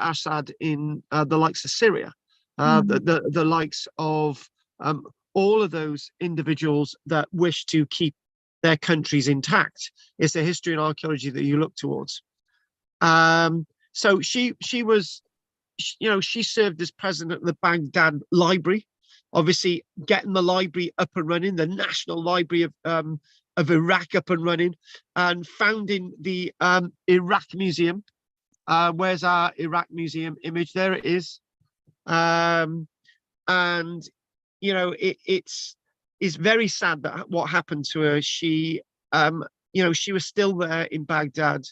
Assad in the likes of Syria, the likes of all of those individuals that wish to keep their countries intact. It's the history and archaeology that you look towards. So she was, she served as president of the Baghdad Library, obviously getting the library up and running, the National Library of Iraq up and running, and founding the Iraq Museum. Where's our Iraq Museum image? There it is. And it's very sad that what happened to her. She she was still there in Baghdad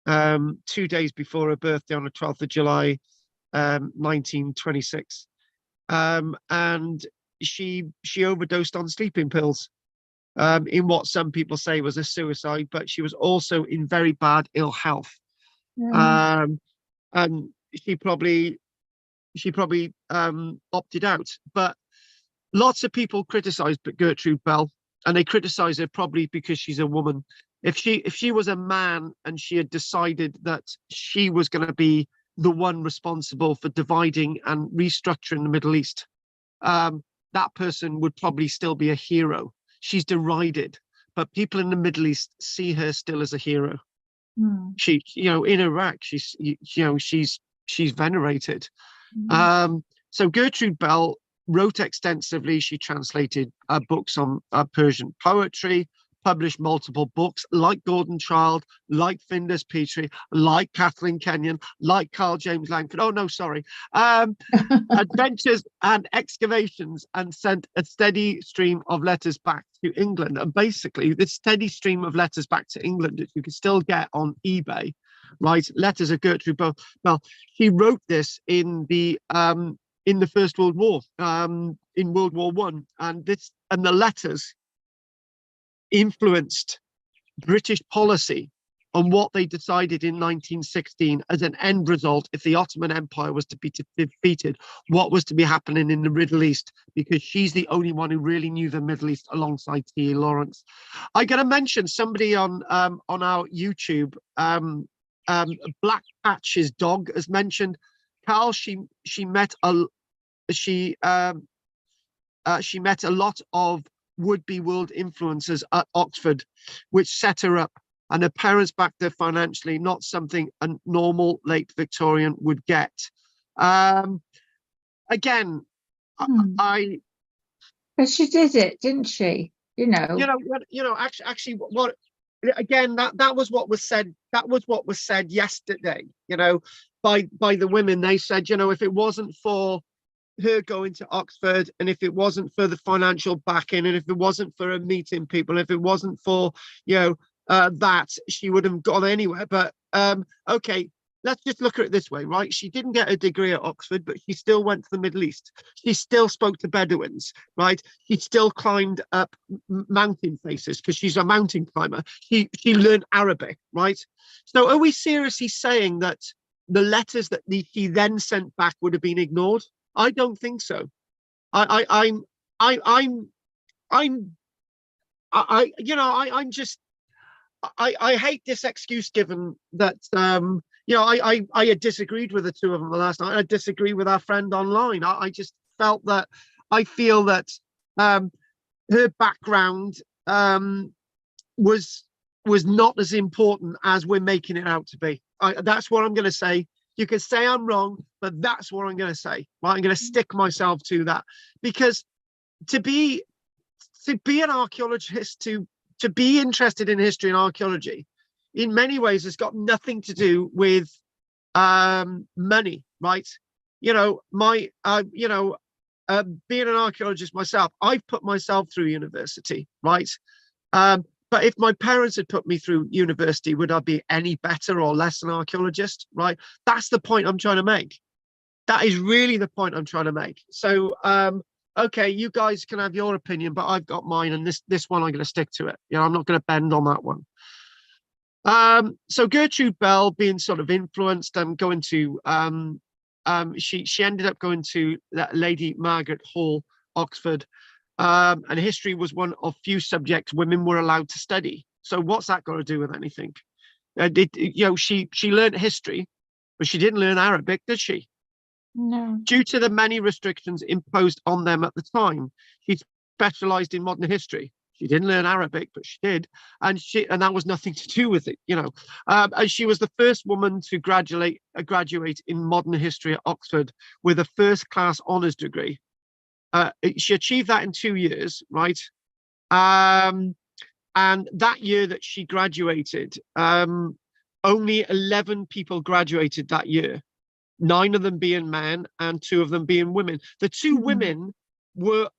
2 days before her birthday on the 12th of July 1926. And she overdosed on sleeping pills in what some people say was a suicide, but she was also in very bad ill health. And she probably opted out. But lots of people criticize Gertrude Bell, and they criticize her probably because she's a woman. If she was a man and she had decided that she was going to be the one responsible for dividing and restructuring the Middle East, that person would probably still be a hero. She's derided, but people in the Middle East see her still as a hero. She, in Iraq, she's venerated. So Gertrude Bell wrote extensively. She translated books on Persian poetry, published multiple books like Gordon Child, like Flinders Petrie, like Kathleen Kenyon, like Karl-James Langford. Oh, no, sorry. Adventures and excavations, and sent a steady stream of letters back to England. And basically, this steady stream of letters back to England that you can still get on eBay, right? Letters of Gertrude Bell. Well, she wrote this in the First World War, in World War One, and the letters influenced British policy on what they decided in 1916 as an end result. If the Ottoman Empire was to be defeated, what was to be happening in the Middle East, because she's the only one who really knew the Middle East alongside T.A. Lawrence. I got to mention somebody on our YouTube, Black Patch's dog, has mentioned Carl. She met a lot of would-be world influencers at Oxford, which set her up, and her parents backed her financially, not something a normal late Victorian would get. Again, But she did it, didn't she? actually, what again, that was what was said. That was what was said yesterday, you know, by the women. They said, you know, if it wasn't for her going to Oxford, and if it wasn't for the financial backing, and if it wasn't for her meeting people, if it wasn't for, you know, that, she wouldn't have gone anywhere. But okay, let's just look at it this way, right? She didn't get a degree at Oxford, but she still went to the Middle East. She still spoke to Bedouins, right? She still climbed up mountain faces because she's a mountain climber. She learned Arabic, right? So are we seriously saying that the letters that she then sent back would have been ignored? I don't think so. I'm you know, I'm just, I hate this excuse given that, you know, I had disagreed with the two of them last night. I disagree with our friend online. I just felt that, I feel that her background was not as important as we're making it out to be. That's what I'm going to say. You can say I'm wrong, but that's what I'm going to say. Right? I'm going to stick myself to that, because to be an archaeologist, to be interested in history and archaeology, in many ways, has got nothing to do with money, right? You know, you know, being an archaeologist myself, I've put myself through university, right? But if my parents had put me through university, would I be any better or less an archaeologist, right? That's the point I'm trying to make. That is really the point I'm trying to make. So, okay, you guys can have your opinion, but I've got mine, and this one I'm going to stick to it. You know, I'm not going to bend on that one. So Gertrude Bell, being sort of influenced and going to, she ended up going to that Lady Margaret Hall, Oxford, and history was one of few subjects women were allowed to study. So what's that got to do with anything? You know, she learned history, but she didn't learn Arabic, did she? No. Due to the many restrictions imposed on them at the time, she specialized in modern history. She didn't learn Arabic, but she did, and that was nothing to do with it, you know. And she was the first woman to graduate in modern history at Oxford with a first-class honours degree. She achieved that in 2 years, right? And that year that she graduated, only 11 people graduated that year, 9 of them being men and 2 of them being women. The 2 women were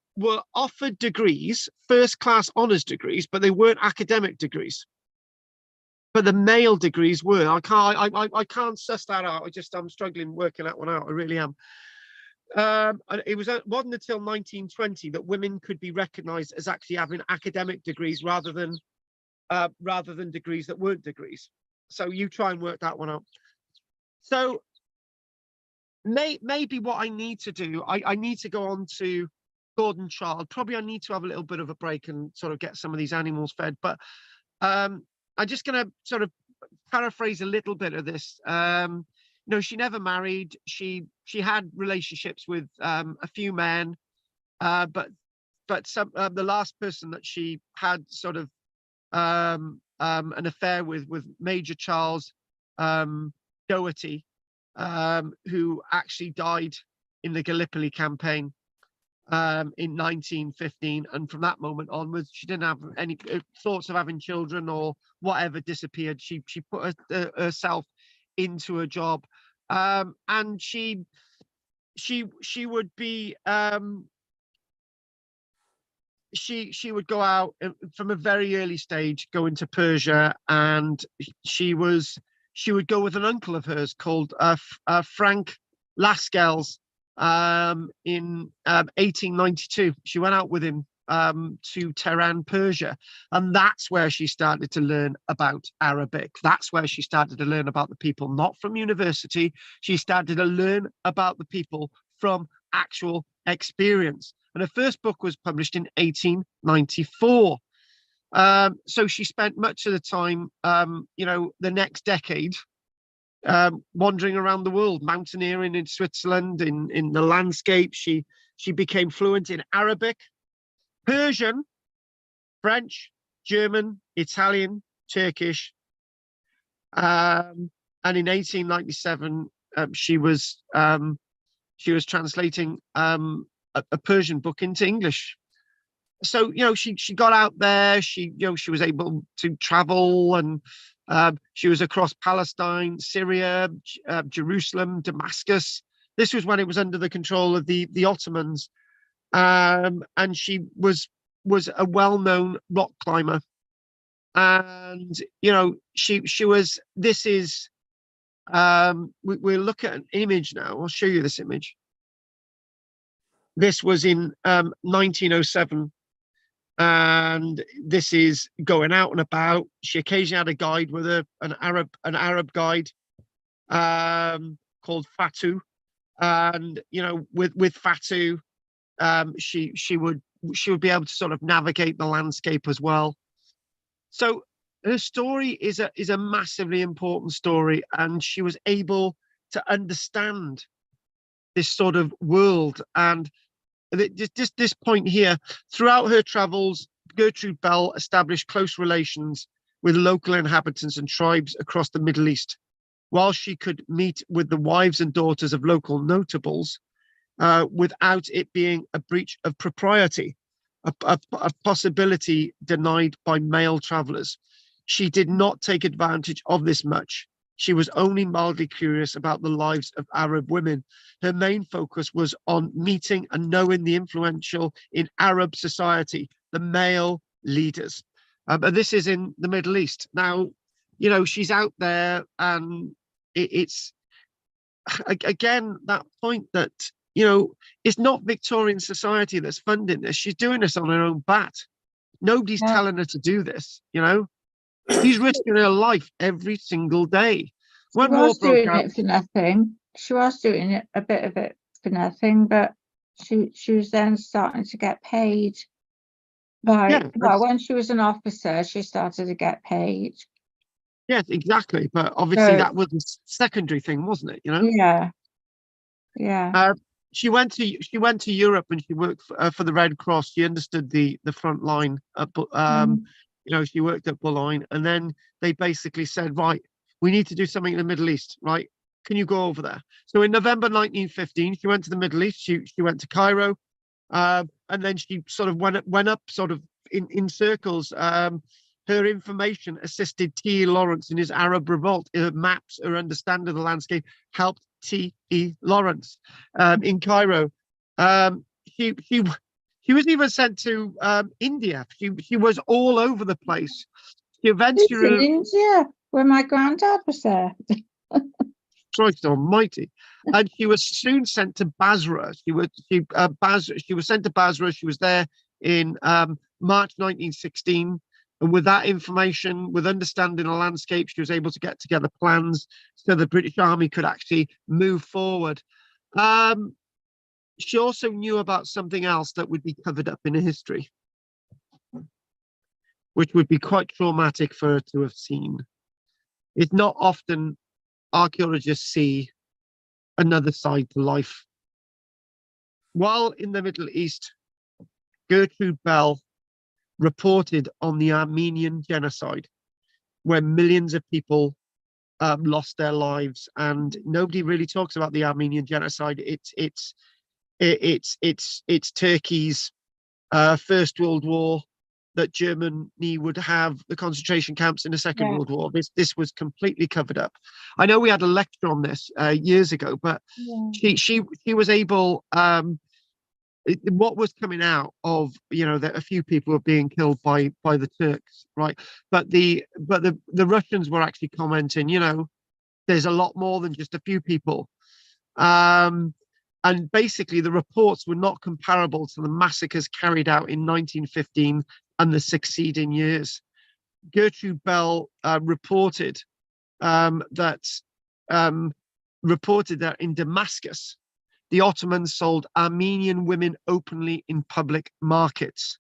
offered degrees, first-class honours degrees, but they weren't academic degrees. But the male degrees were. I can't suss that out. I'm struggling working that one out. I really am. It wasn't until 1920 that women could be recognised as actually having academic degrees rather than degrees that weren't degrees. So you try and work that one out. So maybe what I need to do, I need to go on to Gordon Child. Probably I need to have a little bit of a break and sort of get some of these animals fed. But I'm just going to sort of paraphrase a little bit of this. You know, she never married. She had relationships with a few men, but the last person that she had sort of an affair with Major Charles Doherty, who actually died in the Gallipoli campaign in 1915, and from that moment onwards, she didn't have any thoughts of having children or whatever. Disappeared. She put herself into a job, and she would be she would go out from a very early stage, go into Persia, and she would go with an uncle of hers called Frank Lascelles. In 1892, she went out with him to Tehran, Persia, and that's where she started to learn about Arabic. That's where she started to learn about the people, not from university. She started to learn about the people from actual experience. And her first book was published in 1894. So she spent much of the time, you know, the next decade, wandering around the world, mountaineering in Switzerland, in the landscape. She became fluent in Arabic, Persian, French, German, Italian, Turkish, and in 1897 she was translating a Persian book into English. so she got out there. She she was able to travel, and she was across Palestine, Syria, Jerusalem, Damascus. This was when it was under the control of the Ottomans, and she was a well-known rock climber. And she was. This is we'll look at an image now. I'll show you this image. This was in 1907, and this is going out and about. She occasionally had a guide with her, an Arab guide called Fatu, and with Fatu, she would be able to sort of navigate the landscape as well. So her story is a massively important story, and she was able to understand this sort of world. And just this point here, throughout her travels, Gertrude Bell established close relations with local inhabitants and tribes across the Middle East. While she could meet with the wives and daughters of local notables without it being a breach of propriety, a possibility denied by male travelers, she did not take advantage of this much. She was only mildly curious about the lives of Arab women. Her main focus was on meeting and knowing the influential in Arab society, the male leaders. But this is in the Middle East. Now, she's out there, and it's, again, that point that, it's not Victorian society that's funding this. She's doing this on her own bat. Nobody's telling her to do this, She's risking her life every single day. She was doing it for nothing. She was doing it, a bit of it for nothing, but she was then starting to get paid by, when she was an officer, she started to get paid. Yes, exactly. But obviously that was a secondary thing, wasn't it? Yeah. She went to Europe, and she worked for the Red Cross. She understood the front line. She worked at Boulogne, and then they basically said, right, we need to do something in the Middle East, right? Can you go over there? So in November 1915, she went to the Middle East. She went to Cairo, and then she sort of went up sort of in circles. Her information assisted T.E. Lawrence in his Arab Revolt. Her maps, her understanding of the landscape helped T.E. Lawrence in Cairo. She was even sent to India. She was all over the place. She eventually in India, where my granddad was there. Christ Almighty! And she was soon sent to Basra. She was sent to Basra. She was there in March 1916. And with that information, with understanding the landscape, she was able to get together plans so the British Army could actually move forward. She also knew about something else that would be covered up in history, which would be quite traumatic for her to have seen. It's not often archaeologists see another side to life. While in the Middle East, Gertrude Bell reported on the Armenian genocide, where millions of people lost their lives, and nobody really talks about the Armenian genocide. It's Turkey's First World War, that Germany would have the concentration camps in the Second World War. This was completely covered up. I know we had a lecture on this years ago, but she was able. What was coming out of that a few people were being killed by the Turks, right? But the Russians were actually commenting, there's a lot more than just a few people. And basically, the reports were not comparable to the massacres carried out in 1915 and the succeeding years. Gertrude Bell reported that in Damascus, the Ottomans sold Armenian women openly in public markets.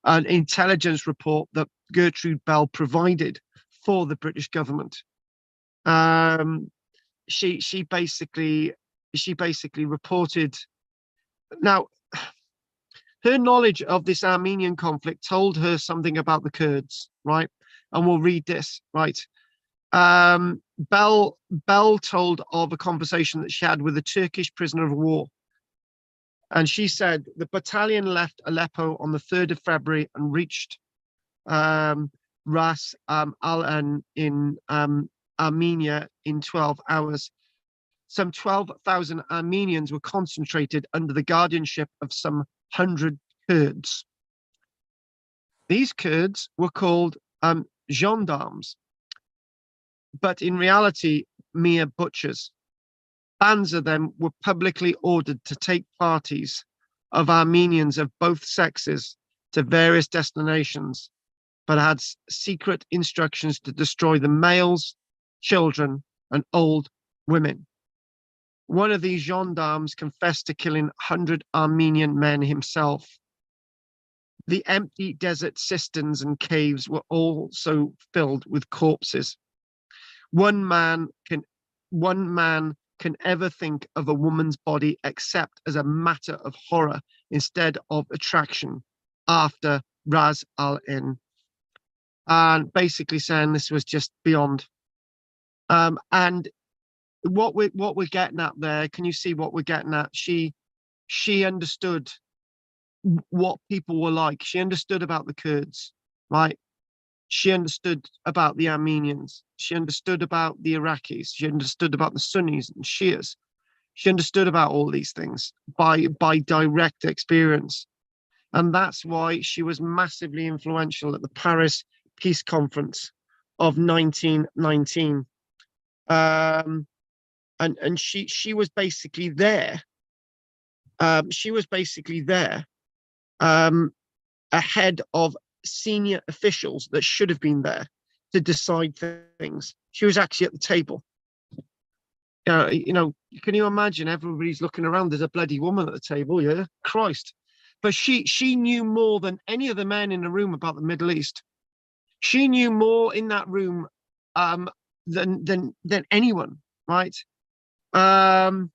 An intelligence report that Gertrude Bell provided for the British government. She basically reported. Now, her knowledge of this Armenian conflict told her something about the Kurds, right? And we'll read this, right? Bell told of a conversation that she had with a Turkish prisoner of war. And she said the battalion left Aleppo on the 3rd of February and reached Ras al-Ain in Armenia in 12 hours. Some 12,000 Armenians were concentrated under the guardianship of some 100 Kurds. These Kurds were called gendarmes, but in reality, mere butchers. Bands of them were publicly ordered to take parties of Armenians of both sexes to various destinations, but had secret instructions to destroy the males, children, and old women. One of these gendarmes confessed to killing 100 Armenian men himself. The empty desert cisterns and caves were also filled with corpses. One man can ever think of a woman's body except as a matter of horror instead of attraction after Ras al-Ain. And basically saying this was just beyond. And what we're getting at there, can you see what we're getting at? She understood what people were like. She understood about the Kurds, right? She understood about the Armenians. She understood about the Iraqis. She understood about the Sunnis and Shias. She understood about all these things by direct experience. And that's why she was massively influential at the Paris Peace Conference of 1919. And she was basically there. She was basically there ahead of senior officials that should have been there to decide things. She was actually at the table. You know, can you imagine? Everybody's looking around. There's a bloody woman at the table. Yeah, Christ. But she knew more than any of the men in the room about the Middle East. She knew more in that room than anyone, right? And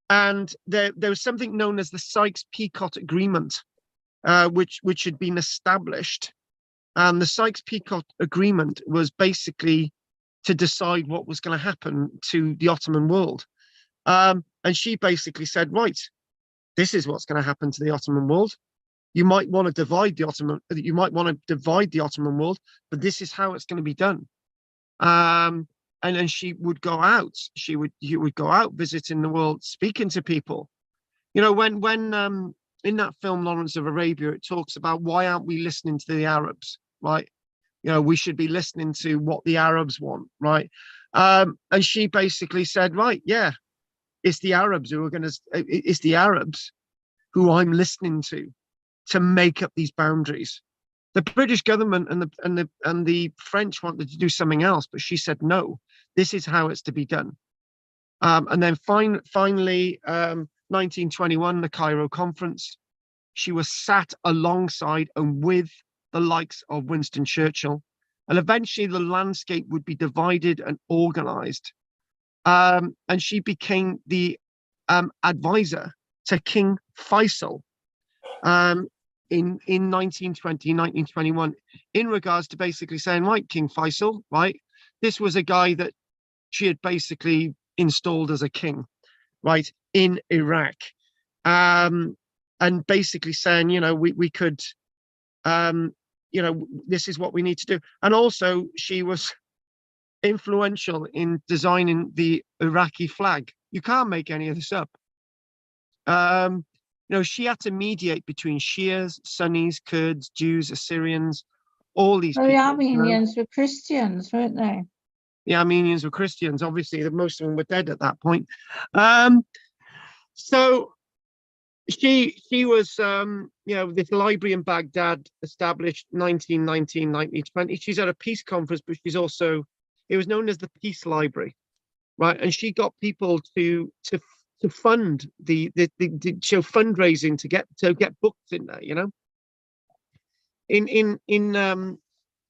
there was something known as the Sykes-Picot Agreement, which had been established. And the Sykes-Picot Agreement was basically to decide what was going to happen to the Ottoman world. And she basically said, right, this is what's going to happen to the Ottoman world. You might want to divide the Ottoman world, but this is how it's going to be done. And then she would go out. You would go out visiting the world, speaking to people. You know, when in that film Lawrence of Arabia, it talks about why aren't we listening to the Arabs, right? You know, we should be listening to what the Arabs want, right? And she basically said, right, yeah, it's the Arabs it's the Arabs who I'm listening to make up these boundaries. The British government and the French wanted to do something else, but she said, no, this is how it's to be done. And then finally, 1921, the Cairo Conference, she was sat alongside and with the likes of Winston Churchill. And eventually the landscape would be divided and organized. And she became the advisor to King Faisal in 1920, 1921, in regards to basically saying, right, King Faisal, right, this was a guy that she had basically installed as a king, right, in Iraq. And basically saying, you know, we could, you know, this is what we need to do. And also she was influential in designing the Iraqi flag. You can't make any of this up. You know, she had to mediate between Shias, Sunnis, Kurds, Jews, Assyrians, all these Well, people. the Armenians were Christians, weren't they? The Armenians were Christians. Obviously, most of them were dead at that point. So she was, you know, this library in Baghdad established 1919, 1920. She's at a peace conference, but she's also, it was known as the Peace Library, right? And she got people to fund the show fundraising to get books in there, you know.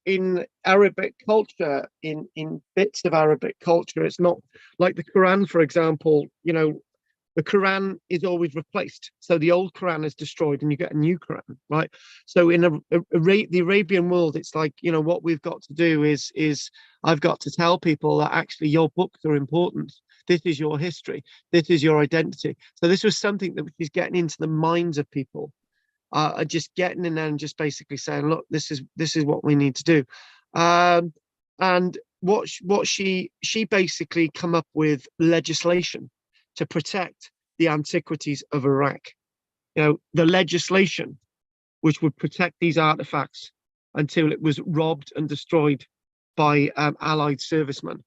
In Arabic culture, in bits of Arabic culture, it's not like the Quran, for example. You know, the Quran is always replaced. So the old Quran is destroyed and you get a new Quran, right? So in the Arabian world, it's like, you know, what we've got to do is I've got to tell people that actually your books are important. This is your history. This is your identity. So this was something that she's getting into the minds of people, just getting in there and just basically saying, look, this is what we need to do. And what she basically come up with legislation to protect the antiquities of Iraq. You know, the legislation which would protect these artifacts until it was robbed and destroyed by Allied servicemen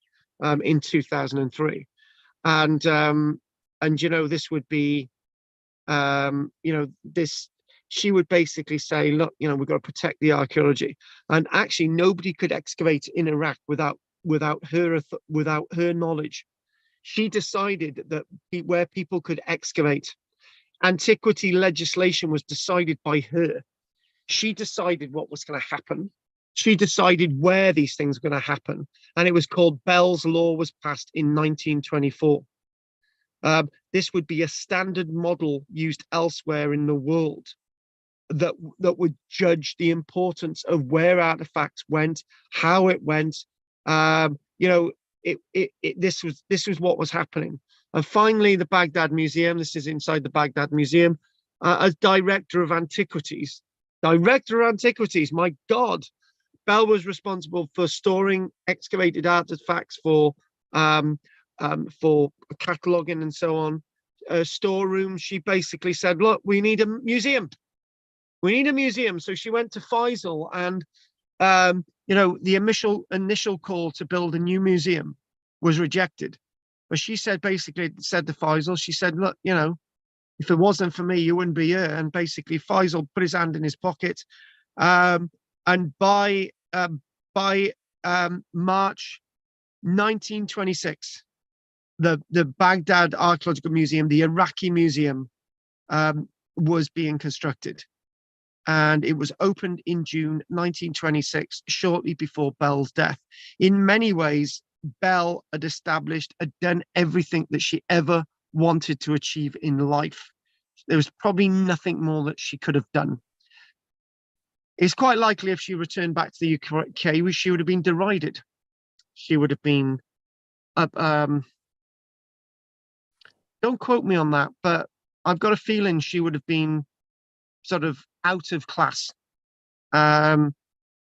in 2003. And you know, this would be, you know, this, she would basically say, look, you know, we've got to protect the archaeology. And actually nobody could excavate in Iraq without her knowledge. She decided that where people could excavate, antiquity legislation was decided by her. She decided what was going to happen. She decided where these things were going to happen. And it was called Bell's Law, was passed in 1924. This would be a standard model used elsewhere in the world that would judge the importance of where artifacts went, how it went. You know, this was what was happening. And finally, the Baghdad Museum, this is inside the Baghdad Museum, as director of antiquities, my God, Bell was responsible for storing excavated artifacts for cataloging and so on. Storeroom, she basically said, look, we need a museum. We need a museum. So she went to Faisal, and you know, the initial call to build a new museum was rejected. But she said, basically said to Faisal, she said, look, you know, if it wasn't for me, you wouldn't be here. And basically Faisal put his hand in his pocket. And by March 1926, the Baghdad Archaeological Museum, the Iraqi Museum, was being constructed. And it was opened in June 1926, shortly before Bell's death. In many ways, Bell had done everything that she ever wanted to achieve in life. There was probably nothing more that she could have done. It's quite likely if she returned back to the UK, she would have been derided. She would have been, don't quote me on that, but I've got a feeling she would have been sort of out of class.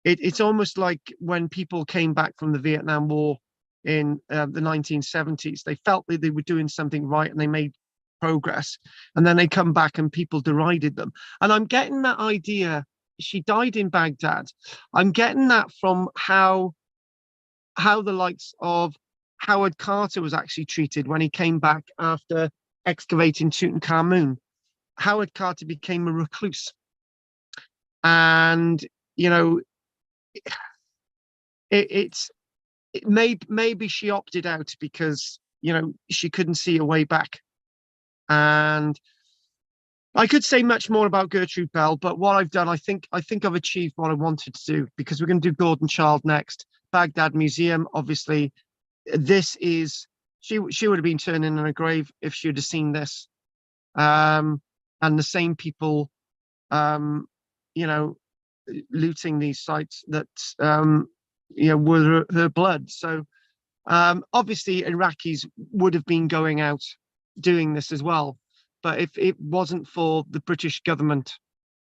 It's almost like when people came back from the Vietnam War in the 1970s, they felt that they were doing something right and they made progress, and then they come back and people derided them. And I'm getting that idea. She died in Baghdad. I'm getting that from how the likes of Howard Carter was actually treated when he came back after excavating Tutankhamun. Howard Carter became a recluse, and you know, maybe she opted out because, you know, she couldn't see a way back. And I could say much more about Gertrude Bell, but what I've done, I think I've achieved what I wanted to do, because we're going to do Gordon Childe next. Baghdad Museum, obviously, this is, she would have been turning in her grave if she would have seen this. And the same people, you know, looting these sites that, you know, were her blood. So obviously Iraqis would have been going out doing this as well. But if it wasn't for the British government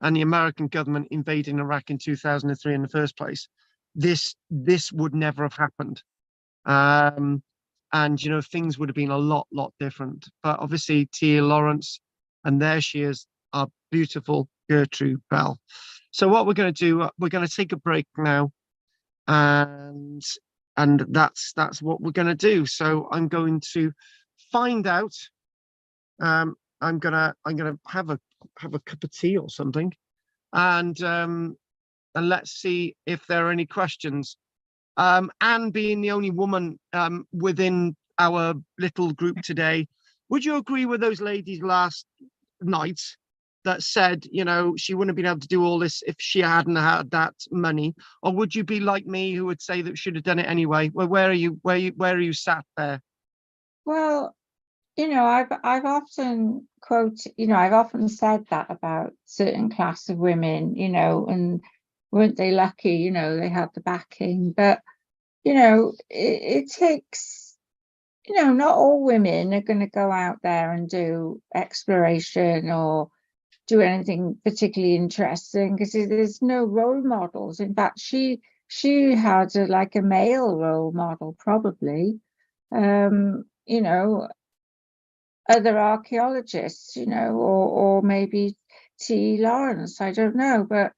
and the American government invading Iraq in 2003 in the first place, this would never have happened. And, you know, things would have been a lot different. But obviously Tia Lawrence, and there she is, our beautiful Gertrude Bell. So what we're going to do, we're going to take a break now, and that's what we're going to do. So I'm going to find out. I'm gonna have a cup of tea or something, and let's see if there are any questions. Anne, being the only woman within our little group today, would you agree with those ladies last night that said, you know, she wouldn't have been able to do all this if she hadn't had that money? Or would you be like me, who would say that she should have done it anyway? Well, where are you sat there? Well, you know, I've often I've often said that about certain class of women, you know, and weren't they lucky, you know, they had the backing. But, you know, it you know, not all women are going to go out there and do exploration or do anything particularly interesting, because there's no role models. In fact, she had like a male role model, probably. You know, other archaeologists, you know, or maybe T. Lawrence, I don't know, but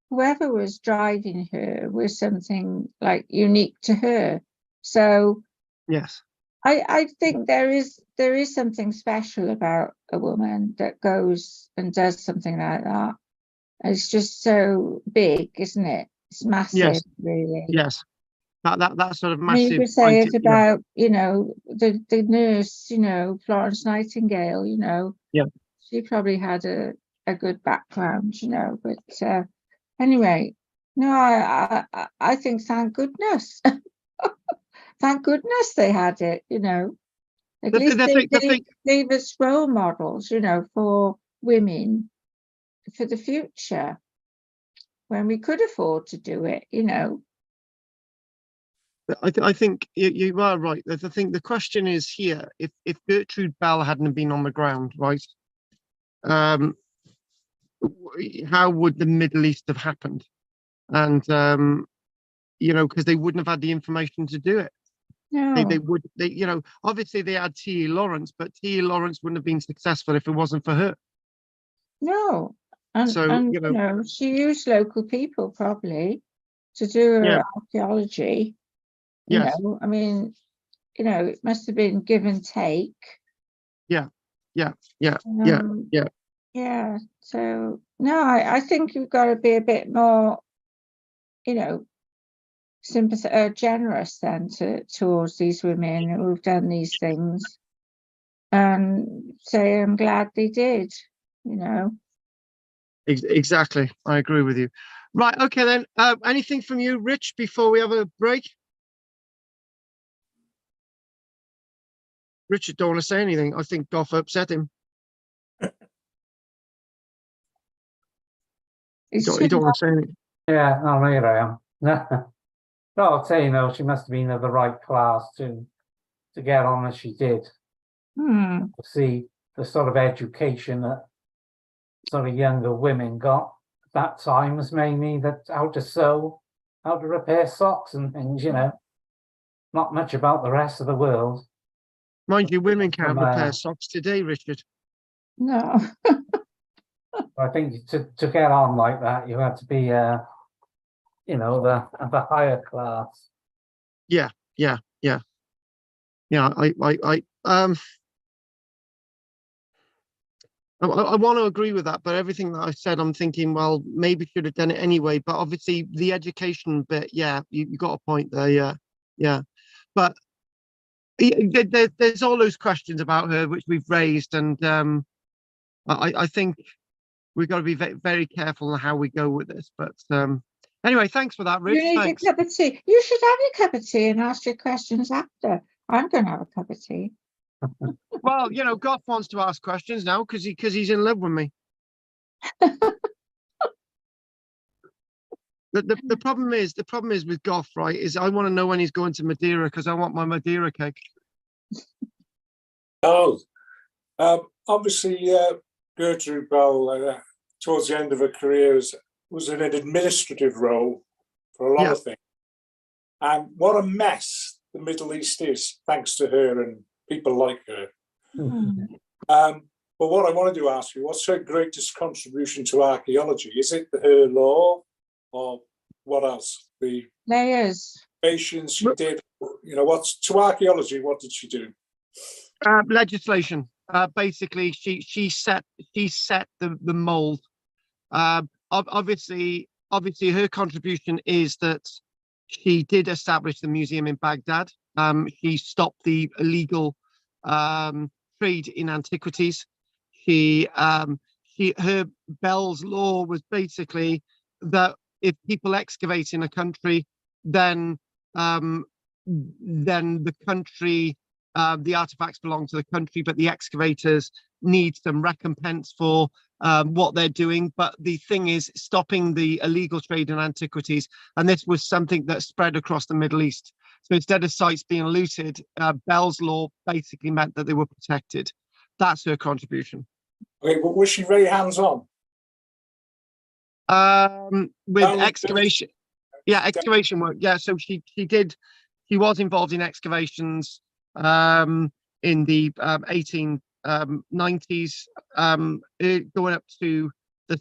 whoever was driving her was something like unique to her. So Yes. I think there is something special about a woman that goes and does something like that. It's just so big, isn't it? It's massive, Yes. really. Yes. That sort of I mean, you massive. could say it yeah. about, you know, the nurse, you know, Florence Nightingale, you know. Yeah. She probably had a good background, you know, but anyway, no, I think thank goodness. Thank goodness they had it, you know. At least they gave us role models, you know, for women for the future when we could afford to do it, you know. I think you are right. I think the question is here: if Gertrude Bell hadn't been on the ground, right? How would the Middle East have happened? And you know, because they wouldn't have had the information to do it. No. They you know, obviously they had T. Lawrence, but T. Lawrence wouldn't have been successful if it wasn't for her. No. And you know, you know, she used local people probably to do her archaeology. You yes, know, I mean, you know, it must have been give and take. yeah. Yeah. So no, I think you've got to be a bit more, you know, generous then towards these women who've done these things, and say I'm glad they did, you know. Exactly. I agree with you. Right. Okay, then. Anything from you, Rich, before we have a break? Richard don't want to say anything. I think Goff upset him. You don't want to say anything. Yeah, no, here I am. No, I'll say, you know, she must have been of the right class to get on as she did. To see the sort of education that sort of younger women got at that time was mainly that how to sew, how to repair socks and things, you know. Not much about the rest of the world. Mind you, women can't repair socks today, Richard. No. I think to get on like that, you had to be, you know, the higher class. Yeah. I want to agree with that, but everything that I said, I'm thinking, well, maybe should have done it anyway. But obviously, the education bit, yeah, you got a point there, yeah. But there's all those questions about her which we've raised, and I think we've got to be very careful on how we go with this. But anyway, thanks for that, Rich. You need Thanks. a cup of tea. You should have your cup of tea and ask your questions after. I'm going to have a cup of tea. Well, you know, Goff wants to ask questions now because he's in love with me. The problem is with Goff, right? Is I want to know when he's going to Madeira because I want my Madeira cake. Oh, obviously, Gertrude Bell, towards the end of her career, was in an administrative role for a lot of things. And what a mess the Middle East is, thanks to her and people like her. But what I wanted to ask you, what's her greatest contribution to archaeology? Is it her law or what else? The layers. patients she did, you know, what's to archaeology, what did she do? Legislation. Basically, she set the mold. Obviously, her contribution is that she did establish the museum in Baghdad. She stopped the illegal trade in antiquities. Her Bell's law was basically that if people excavate in a country, then the country, the artifacts belong to the country, but the excavators need some recompense for what they're doing. But the thing is stopping the illegal trade in antiquities, and this was something that spread across the Middle East. So instead of sites being looted, Bell's law basically meant that they were protected. That's her contribution. Okay, but was she very hands-on? With Oh, excavation, yeah, excavation work. Yeah, so she was involved in excavations in the 1890s, going up to the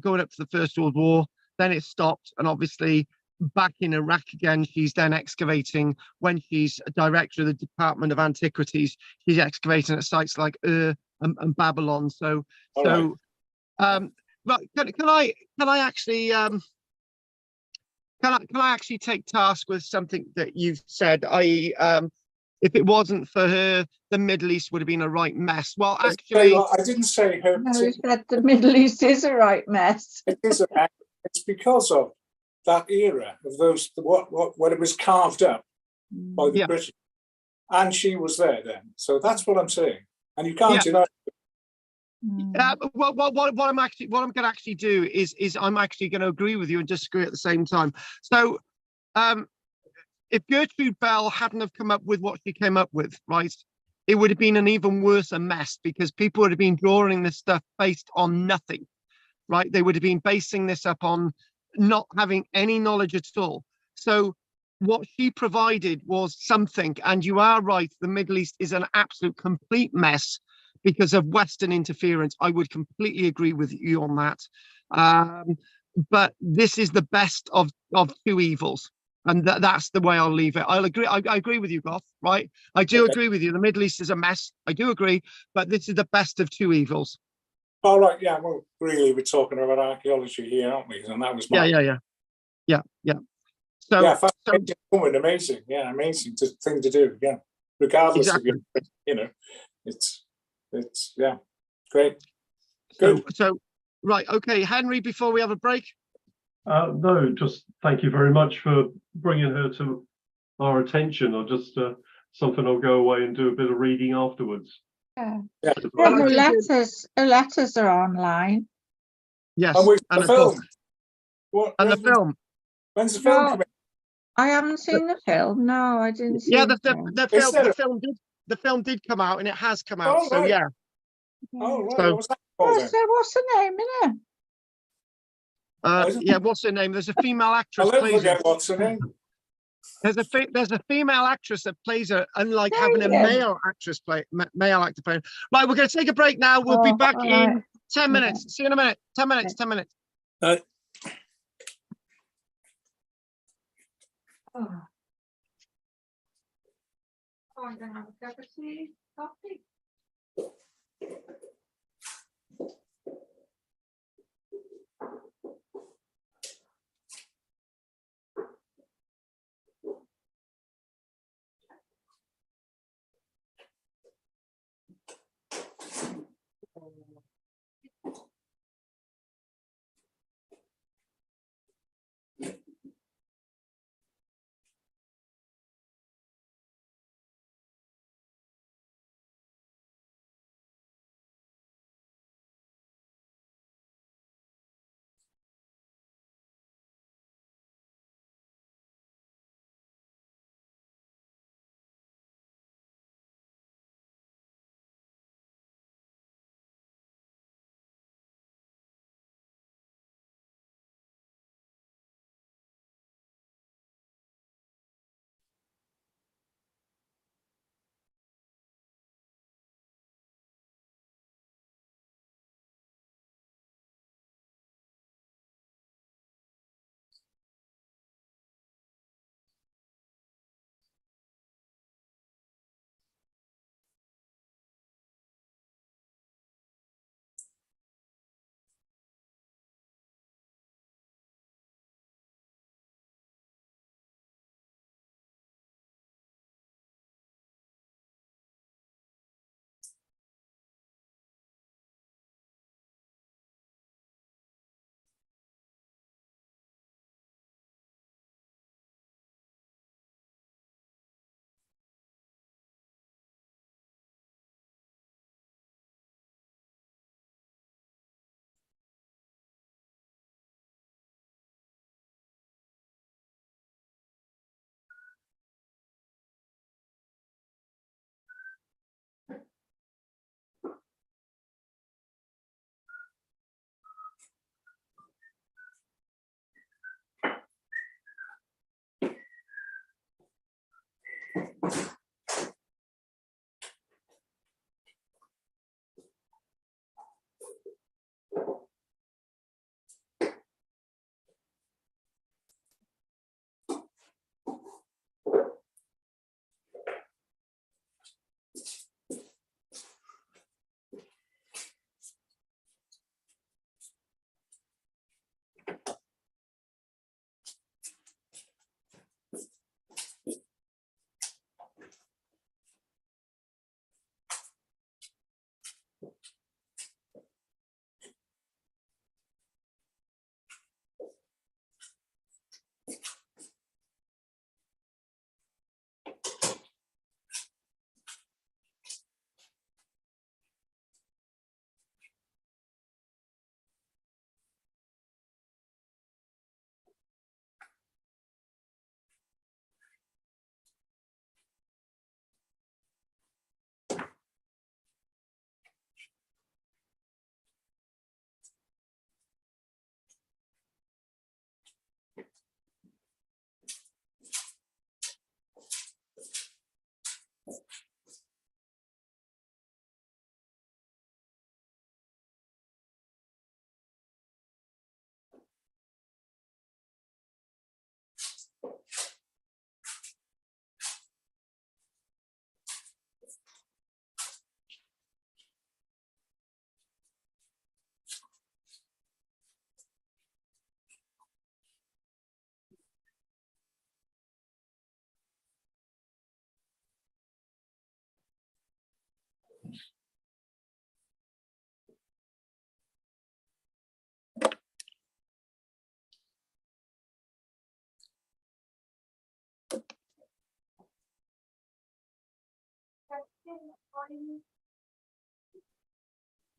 going up to the First World War. Then it stopped, and obviously back in Iraq again, she's then excavating. When she's a director of the Department of Antiquities, she's excavating at sites like Ur and Babylon. So, All so, right, can I actually can I actually take task with something that you've said? I.e., if it wasn't for her, the Middle East would have been a right mess. Well, actually, I didn't say her. No, he said the Middle East is a right mess. It is a mess. It's because of that era of those what it was carved up by the Yeah. British, and she was there then. So that's what I'm saying, and you can't deny. what I'm going to actually do is I'm actually going to agree with you and disagree at the same time. So, if Gertrude Bell hadn't have come up with what she came up with, right, it would have been an even worse mess, because people would have been drawing this stuff based on nothing, right? They would have been basing this up on not having any knowledge at all. So what she provided was something, and you are right, the Middle East is an absolute complete mess because of Western interference. I would completely agree with you on that. But this is the best of two evils. And that's the way I'll leave it. I'll agree. I agree with you, Goth, right? I do agree with you. The Middle East is a mess. I do agree, but this is the best of two evils. All right, yeah. Well, really, we're talking about archaeology here, aren't we? And that was my Yeah. So yeah, fascinating woman, amazing. Yeah, amazing thing to do. Yeah, regardless exactly. of your, it's yeah, great. Good. So right, okay, Henry. Before we have a break. No, just thank you very much for bringing her to our attention. I'll just something I'll go away and do a bit of reading afterwards. Yeah. Yeah. Well, the letters are online. Yes, And with and the of course, film. What? and the film. When's the film No, coming? I haven't seen the film. No, I didn't see Yeah, the film. the film did come out, and it has come out. Oh, So right. yeah. Oh, right. So What was that called then? What's the name in it? yeah, what's her name? There's a female actress I'll never plays her. forget what's her name. There's a female actress that plays her, unlike having a Yeah. male actor play. Right, we're going to take a break now. We'll be back all in right. 10 minutes. See you in a minute. 10 minutes. 10 minutes. Oh. I'm going to have a cup of tea, coffee.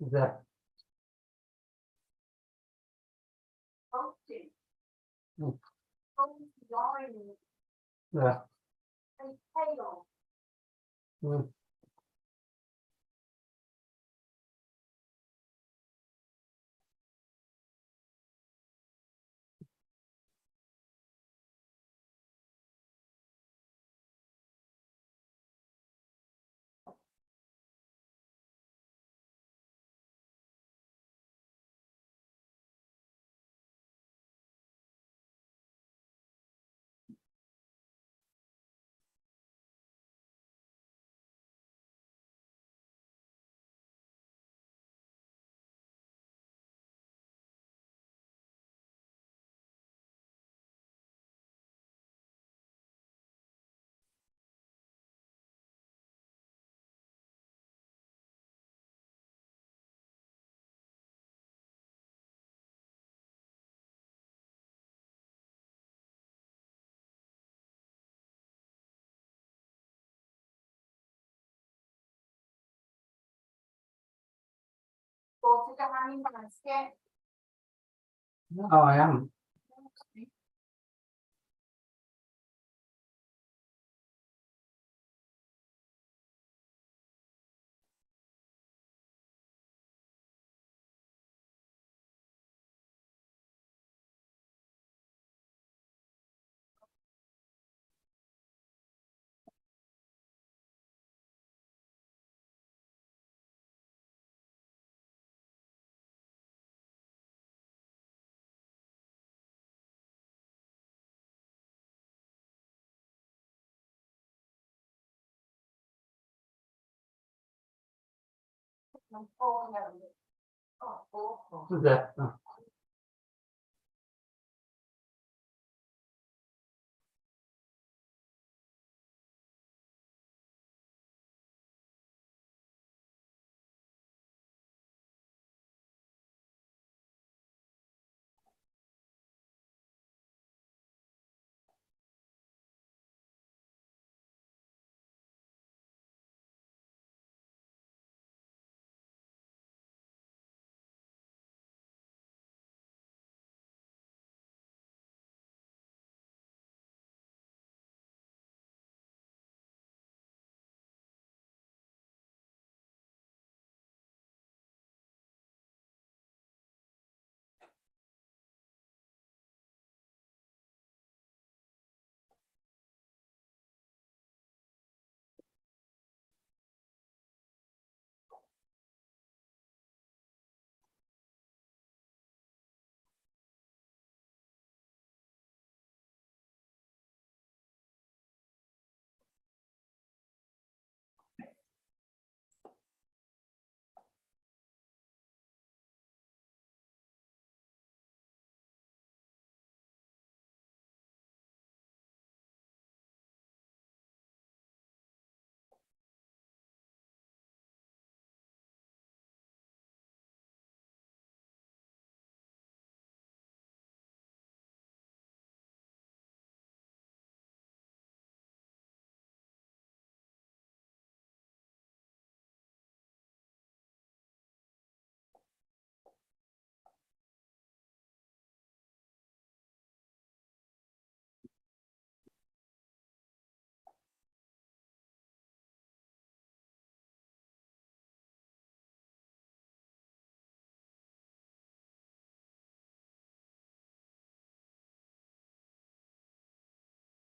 The, Mm. the, Mm. No, I haven't. The,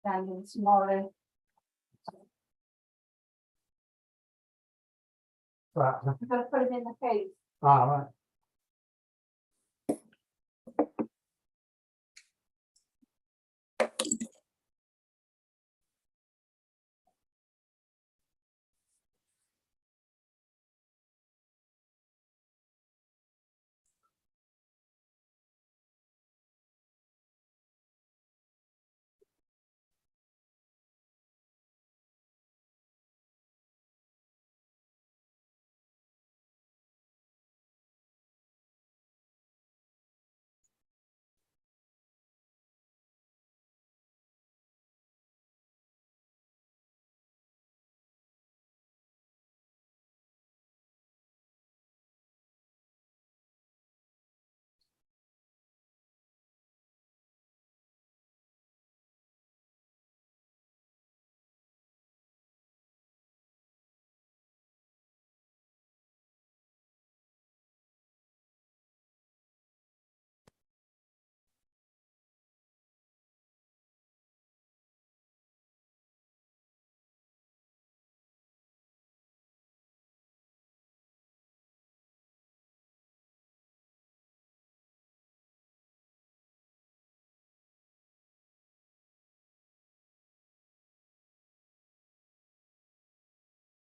Standing smaller. right. You've got to put it in the case. Right.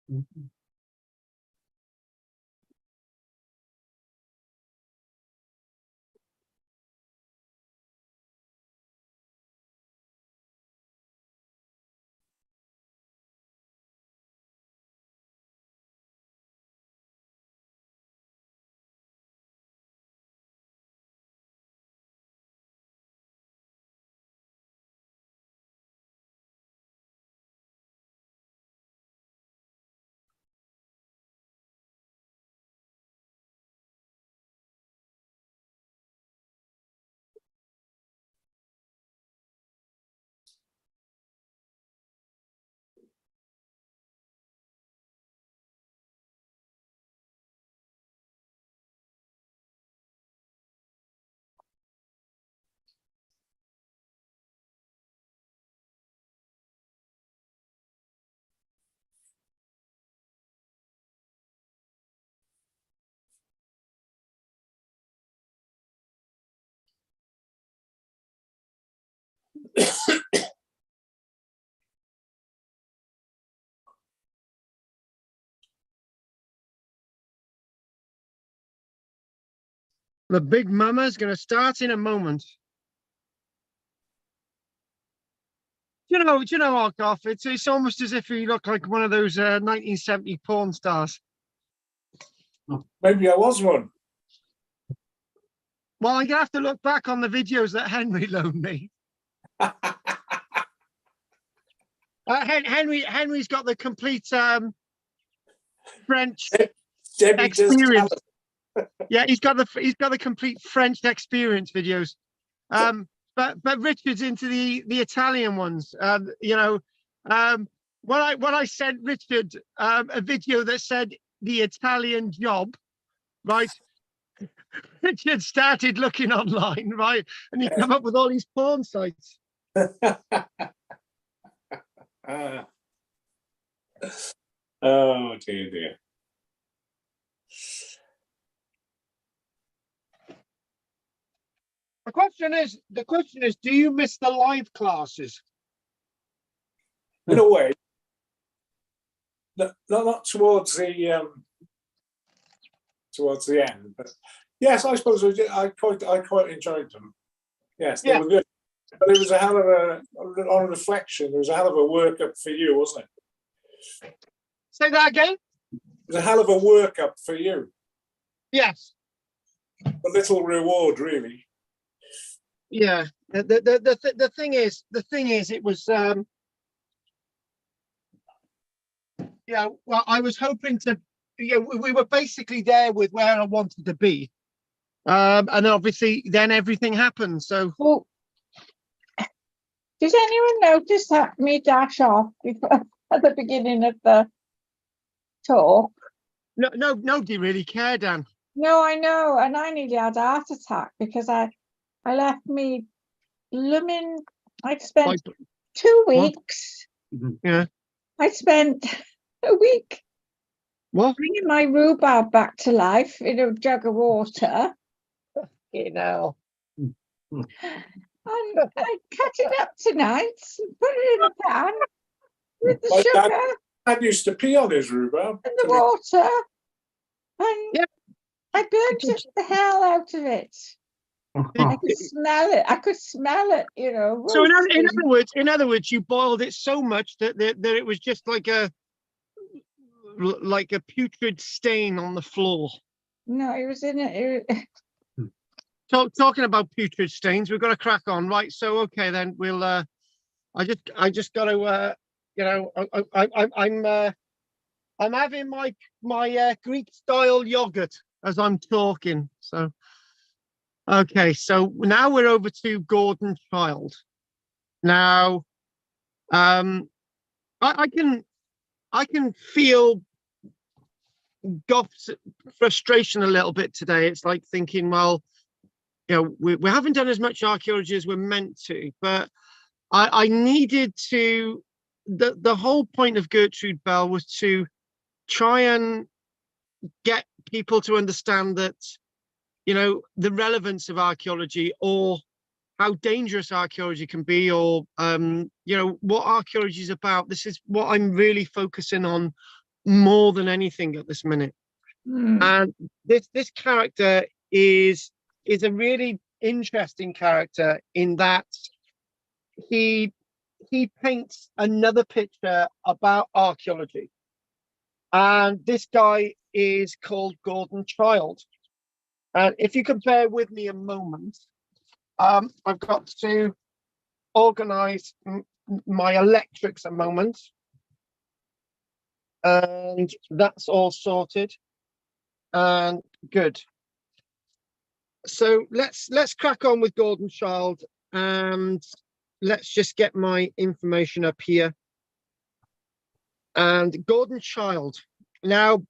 Mhm. The big mama is going to start in a moment. Do you know, Arkoff, it's almost as if you look like one of those 1970 porn stars. Maybe I was one. Well, I'm going to have to look back on the videos that Henry loaned me. Henry's got the complete French Debbie experience. does Yeah, he's got the complete French experience videos. But Richard's into the Italian ones. You know, when I sent Richard a video that said the Italian job, right? Richard started looking online, right, and he came up with all these porn sites. Oh dear. The question is, do you miss the live classes? In a way, not towards the end, but yes, I suppose I quite enjoyed them. Yes, they were good. But it was a hell of on reflection, it was a hell of a workup for you, wasn't it? Say that again? It was a hell of a workup for you. Yes. A little reward, really. Yeah. The thing is, it was yeah, well, I was hoping to, we were basically there with where I wanted to be. And obviously then everything happened. So Well, did anyone notice that me dash off before, at the beginning of the talk? no, nobody really cared, Dan. No, I know, and I nearly had a heart attack because I left me blooming. I'd spent 2 weeks. Yeah. I spent a week What? bringing my rhubarb back to life in a jug of water. You know. And I cut it up tonight and put it in a pan with the My sugar dad used to pee on his rhubarb. and the water, and Yep. I burnt the hell out of it. I could smell it. I could smell it, you know. So roasting. in other words, you boiled it so much that it was just like a putrid stain on the floor. No, it was in it. Talking about putrid stains, we've got to crack on, right? So okay, then we'll. I just got to. You know, I'm having my Greek style yogurt as I'm talking. So okay, so now we're over to Gordon Child. Now, I can feel Goff's frustration a little bit today. It's like thinking, well, you know, we haven't done as much archaeology as we're meant to, but I needed to, the whole point of Gertrude Bell was to try and get people to understand that, you know, the relevance of archaeology, or how dangerous archaeology can be, or, you know, what archaeology is about. This is what I'm really focusing on more than anything at this minute. And this character is a really interesting character in that he paints another picture about archaeology. And this guy is called Gordon Childe. And if you can bear with me a moment, I've got to organize my electrics a moment. And that's all sorted. And good. So let's crack on with Gordon Childe, and let's just get my information up here. And Gordon Childe. Now,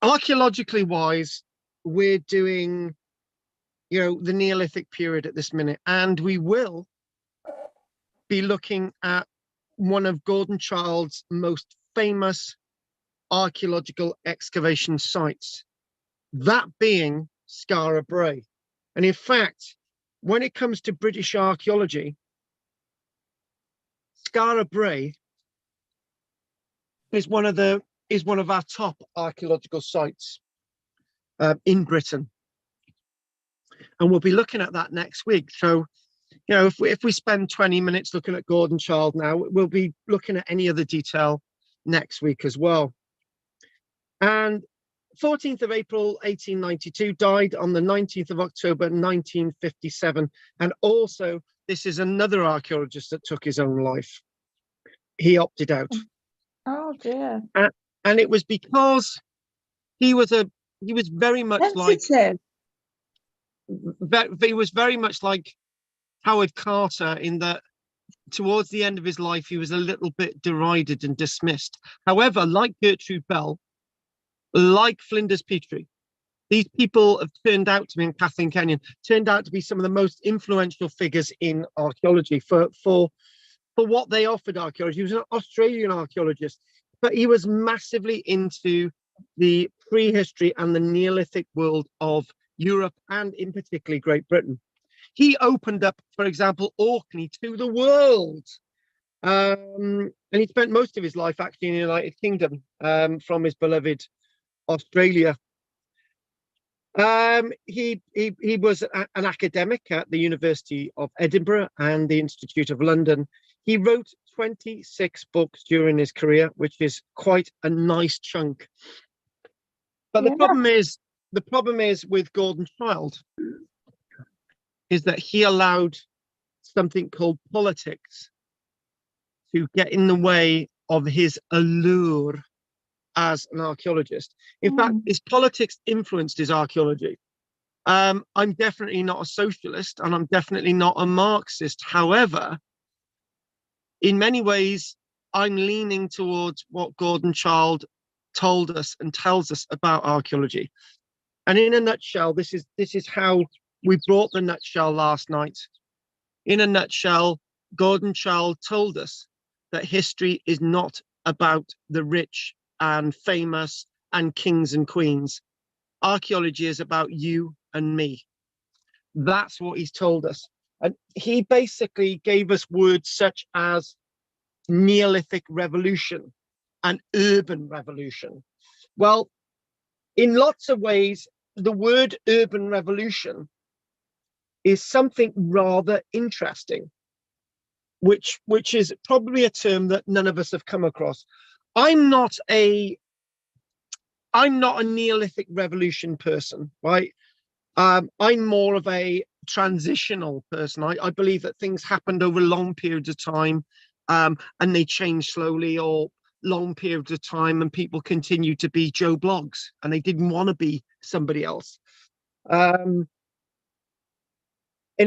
archaeologically wise, we're doing, the Neolithic period at this minute, and we will be looking at one of Gordon Childe's most famous archaeological excavation sites, that being Skara Brae. And in fact, when it comes to British archaeology, Skara Brae is one of our top archaeological sites in Britain, and we'll be looking at that next week. So, if we spend 20 minutes looking at Gordon Childe now, we'll be looking at any other detail next week as well. And 14th of April 1892, died on the 19th of October 1957. And also, this is another archaeologist that took his own life. He opted out. Oh dear. And it was because he was very much Sensitive. he was very much like Howard Carter, in that towards the end of his life, he was a little bit derided and dismissed. However, like Gertrude Bell, like Flinders Petrie, these people have turned out to be, and Kathleen Kenyon, turned out to be some of the most influential figures in archaeology for what they offered archaeology. He was an Australian archaeologist, but he was massively into the prehistory and the Neolithic world of Europe, and in particularly Great Britain. He opened up, for example, Orkney to the world. And he spent most of his life actually in the United Kingdom, from his beloved Australia. He was an academic at the University of Edinburgh and the Institute of London. He wrote 26 books during his career, which is quite a nice chunk. But the problem is with Gordon Childe is that he allowed something called politics to get in the way of his allure as an archaeologist. In fact, his politics influenced his archaeology. I'm definitely not a socialist, and I'm definitely not a Marxist. However, in many ways, I'm leaning towards what Gordon Childe told us and tells us about archaeology. And in a nutshell, this is how we brought the nutshell last night. In a nutshell, Gordon Childe told us that history is not about the rich and famous and kings and queens. Archaeology is about you and me. That's what he's told us. And he basically gave us words such as Neolithic revolution and urban revolution. Well, in lots of ways, the word urban revolution is something rather interesting, which is probably a term that none of us have come across. I'm not a Neolithic revolution person, right? I'm more of a transitional person. I believe that things happened over long periods of time, and they change slowly, or long periods of time and people continue to be Joe Bloggs and they didn't want to be somebody else. In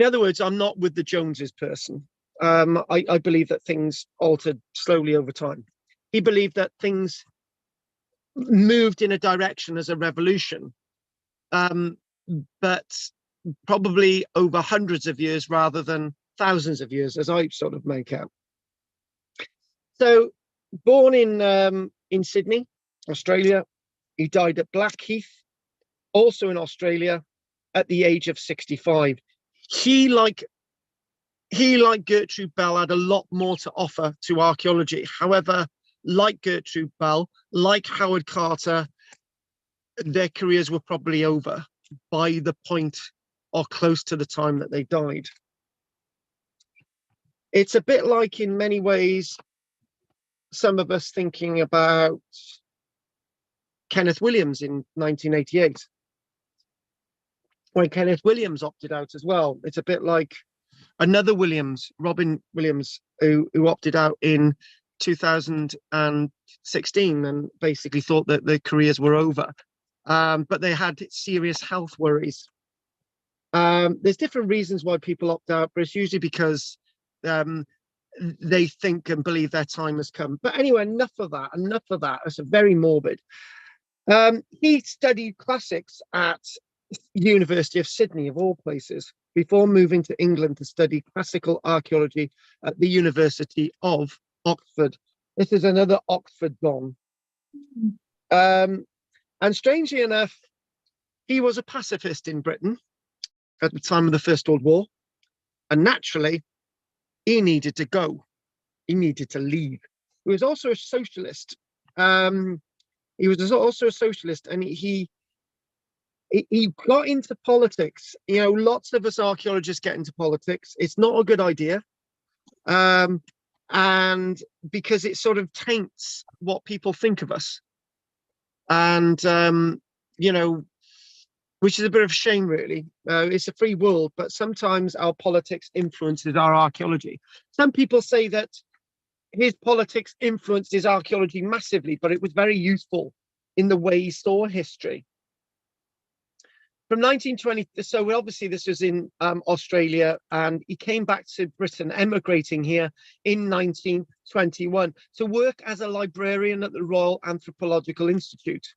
other words, I'm not with the Joneses person. I believe that things altered slowly over time. He believed that things moved in a direction as a revolution, but probably over hundreds of years rather than thousands of years, as I sort of make out. So, born in Sydney, Australia, he died at Blackheath, also in Australia, at the age of 65. He, like Gertrude Bell, had a lot more to offer to archaeology. However, like Gertrude Bell, like Howard Carter, their careers were probably over by the point or close to the time that they died. It's a bit like, in many ways, some of us thinking about Kenneth Williams in 1988. When Kenneth Williams opted out as well. It's a bit like another Williams, Robin Williams, who opted out in 2016 and basically thought that their careers were over. But they had serious health worries. There's different reasons why people opt out, but it's usually because they think and believe their time has come. But anyway, enough of that. It's very morbid. He studied classics at University of Sydney, of all places, before moving to England to study classical archaeology at the University of Oxford. This is another Oxford don. And strangely enough, he was a pacifist in Britain at the time of the First World War. And naturally, he needed to go. He needed to leave. He was also a socialist. And he got into politics. You know, lots of us archaeologists get into politics. It's not a good idea. And because it sort of taints what people think of us. And, you know, which is a bit of a shame, really. It's a free world, but sometimes our politics influences our archaeology. Some people say that his politics influenced his archaeology massively, but it was very useful in the way he saw history. From 1920, so obviously this was in Australia, and he came back to Britain, emigrating here in 1921 to work as a librarian at the Royal Anthropological Institute.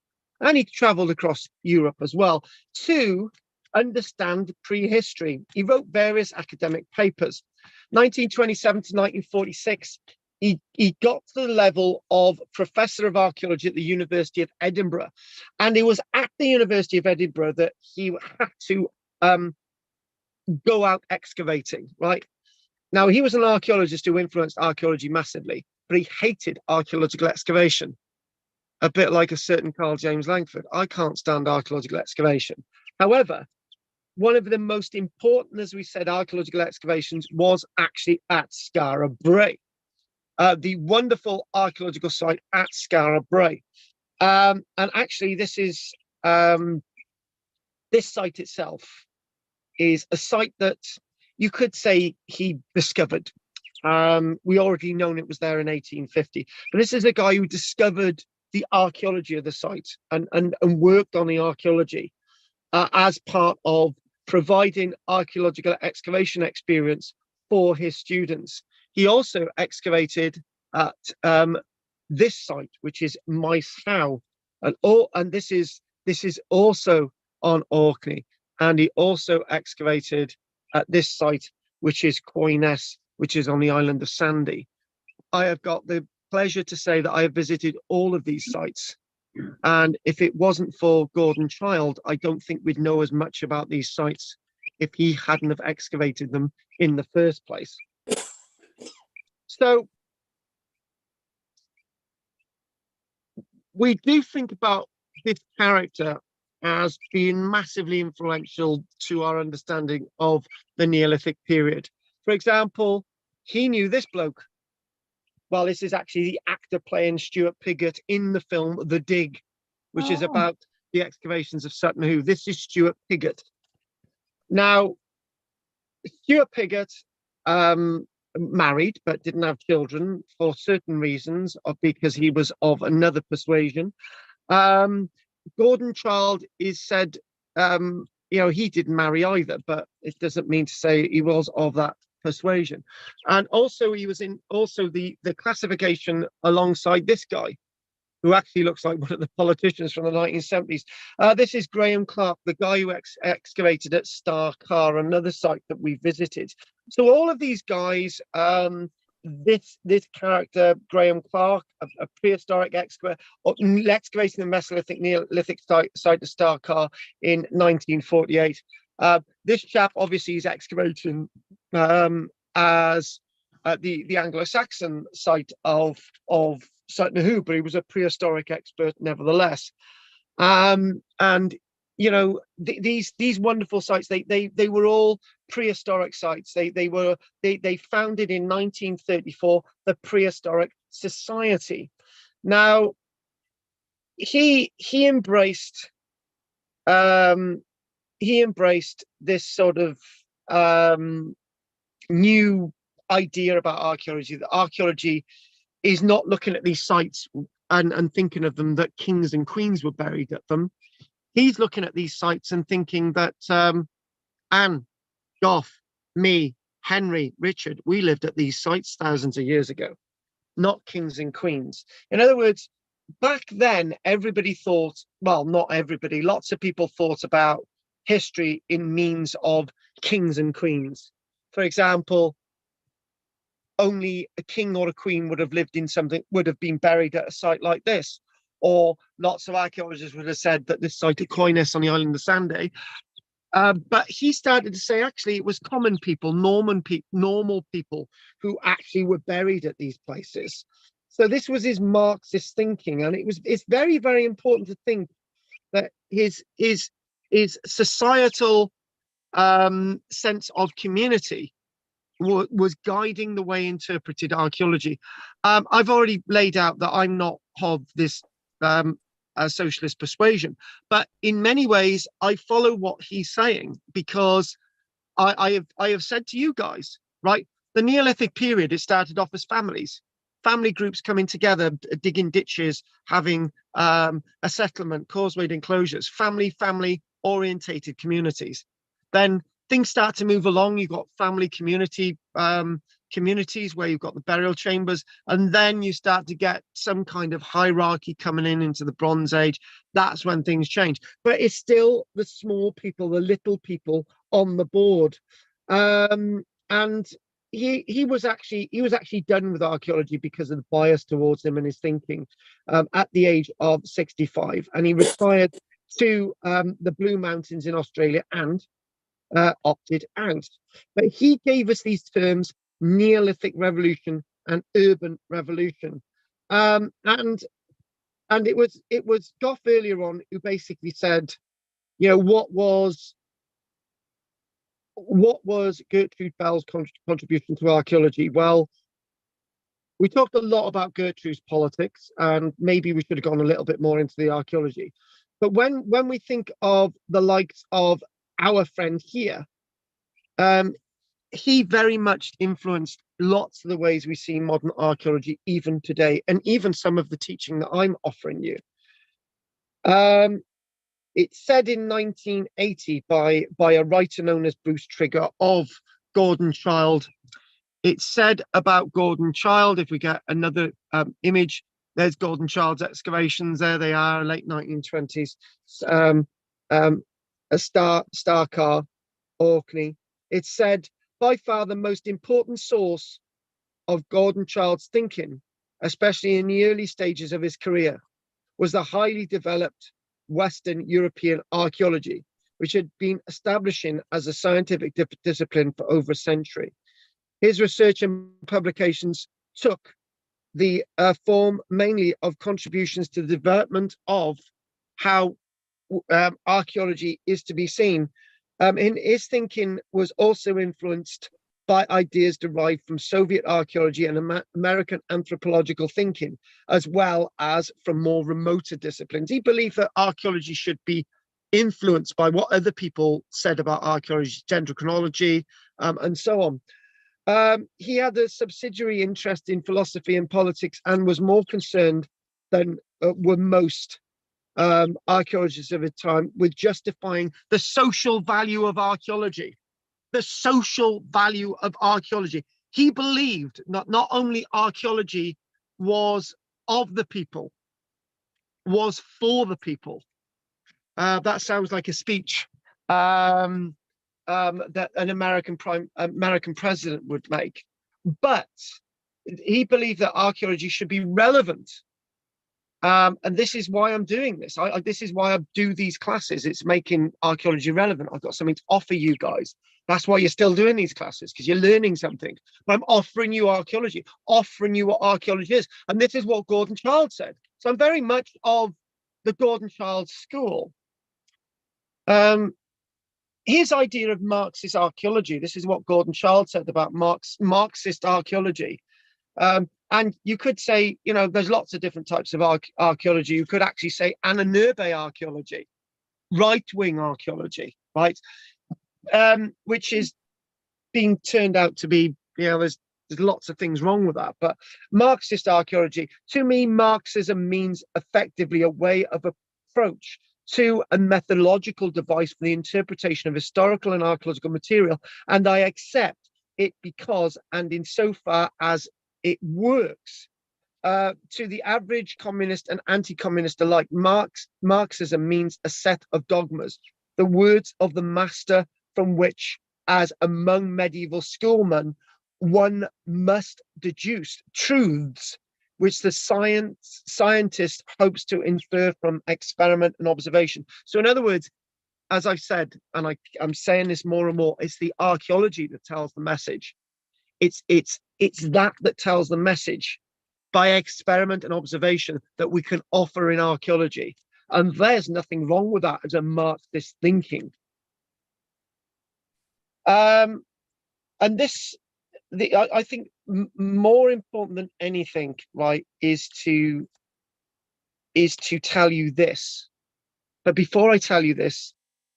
And he travelled across Europe as well to understand prehistory. He wrote various academic papers. 1927 to 1946, he got to the level of Professor of Archaeology at the University of Edinburgh. And it was at the University of Edinburgh that he had to go out excavating, right? Now, he was an archaeologist who influenced archaeology massively, but he hated archaeological excavation. A bit like a certain Karl-James Langford. I can't stand archaeological excavation. However, one of the most important, as we said, archaeological excavations was actually at Skara Brae. The wonderful archaeological site at Skara Brae. And actually, this is this site itself is a site that you could say he discovered. We already known it was there in 1850, but this is a guy who discovered the archaeology of the site and worked on the archaeology as part of providing archaeological excavation experience for his students. He also excavated at this site, which is Maeshow, and this is also on Orkney. And he also excavated at this site, which is Coines, which is on the island of Sandy. I have got the pleasure to say that I have visited all of these sites. And if it wasn't for Gordon Childe, I don't think we'd know as much about these sites if he hadn't have excavated them in the first place. So we do think about this character as being massively influential to our understanding of the Neolithic period. For example, he knew this bloke. Well, this is actually the actor playing Stuart Piggott in the film The Dig, which is about the excavations of Sutton Hoo. This is Stuart Piggott. Now, Stuart Piggott married but didn't have children for certain reasons, because he was of another persuasion. Gordon Childe is said, you know, he didn't marry either, but it doesn't mean to say he was of that persuasion. And also he was in the classification alongside this guy, who actually looks like one of the politicians from the 1970s. This is Graham Clark, the guy who excavated at Star Car, another site that we visited. So all of these guys, this character, Graham Clark, a prehistoric excavator, excavating the Mesolithic Neolithic site of Star Car in 1948. This chap obviously is excavating as the Anglo-Saxon site of site who, but he was a prehistoric expert nevertheless. And you know, these wonderful sites, they were all prehistoric sites. They founded in 1934 the Prehistoric Society. Now he embraced this sort of new idea about archaeology, that archaeology is not looking at these sites and thinking of them that kings and queens were buried at them. He's looking at these sites and thinking that Anne, Gough, me, Henry, Richard, we lived at these sites thousands of years ago, not kings and queens. In other words, back then, everybody thought, well, not everybody, lots of people thought about history in means of kings and queens. For example, only a king or a queen would have lived in something, would have been buried at a site like this. Or lots of archaeologists would have said that this site at Coines on the island of Sanday. But he started to say, actually, it was common people, normal people who actually were buried at these places. So this was his Marxist thinking, and it's very, very important to think that his societal sense of community was guiding the way he interpreted archaeology. I've already laid out that I'm not of this socialist persuasion, but in many ways I follow what he's saying, because I have said to you guys, right, the Neolithic period, it started off as family groups coming together, digging ditches, having a settlement, causewayed enclosures, family orientated communities. Then things start to move along. You've got family communities where you've got the burial chambers, and then you start to get some kind of hierarchy coming into the Bronze Age. That's when things change, but it's still the small people, the little people on the board. And he was actually done with archaeology because of the bias towards him and his thinking at the age of 65, and he retired to the Blue Mountains in Australia and opted out. But he gave us these terms: Neolithic Revolution and Urban Revolution, and it was Gough earlier on who basically said, you know, what was Gertrude Bell's contribution to archaeology? Well, we talked a lot about Gertrude's politics, and maybe we should have gone a little bit more into the archaeology. But when we think of the likes of our friend here, he very much influenced lots of the ways we see modern archaeology even today, and even some of the teaching that I'm offering you. It's said in 1980 by a writer known as Bruce Trigger of Gordon Childe. It's said about Gordon Childe, if we get another image, there's Gordon Childe's excavations. There they are, late 1920s. A Starcar, Orkney. It's said, by far the most important source of Gordon Childe's thinking, especially in the early stages of his career, was the highly developed Western European archaeology, which had been establishing as a scientific discipline for over a century. His research and publications took the form mainly of contributions to the development of how archaeology is to be seen. In his thinking was also influenced by ideas derived from Soviet archaeology and American anthropological thinking, as well as from more remoter disciplines. He believed that archaeology should be influenced by what other people said about archaeology, dendrochronology, and so on. He had a subsidiary interest in philosophy and politics, and was more concerned than were most archaeologists of his time with justifying the social value of archaeology. The social value of archaeology. He believed not only archaeology was of the people, was for the people. That sounds like a speech that an American president would make. But he believed that archaeology should be relevant And this is why I'm doing this. This is why I do these classes. It's making archaeology relevant. I've got something to offer you guys. That's why you're still doing these classes, because you're learning something. But I'm offering you archaeology, offering you what archaeology is. And this is what Gordon Childe said. So I'm very much of the Gordon Childe school. His idea of Marxist archaeology, this is what Gordon Childe said about Marxist archaeology. And you could say, you know, there's lots of different types of archaeology. You could actually say Ananurbe archaeology, right-wing archaeology, right? Which is being turned out to be, you know, there's lots of things wrong with that. But Marxist archaeology, to me, Marxism means effectively a way of approach to a methodological device for the interpretation of historical and archaeological material. And I accept it because, and insofar as it works to the average communist and anti-communist alike, Marxism means a set of dogmas, the words of the master from which, as among medieval schoolmen, one must deduce truths which the scientist hopes to infer from experiment and observation. So in other words, as I've said, and I'm saying this more and more, it's the archaeology that tells the message. It's that tells the message by experiment and observation that we can offer in archaeology. And there's nothing wrong with that as a Marxist thinking. And this, I think more important than anything, right, is to tell you this. But before I tell you this,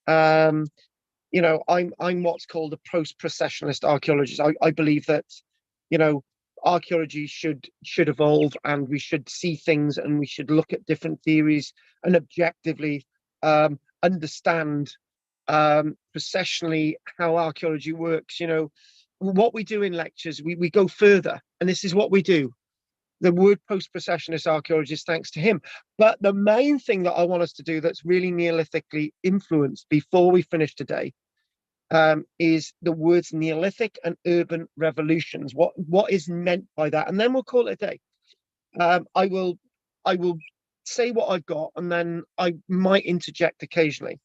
you know, I'm what's called a post-processionalist archaeologist. I believe that, you know, archaeology should evolve, and we should see things, and we should look at different theories and objectively understand processionally how archaeology works. You know, what we do in lectures, we go further, and this is what we do. The word post-processionist archaeologist, thanks to him. But the main thing that I want us to do that's really Neolithically influenced before we finish today is the words Neolithic and urban revolutions. What is meant by that? And then we'll call it a day. I will say what I've got, and then I might interject occasionally.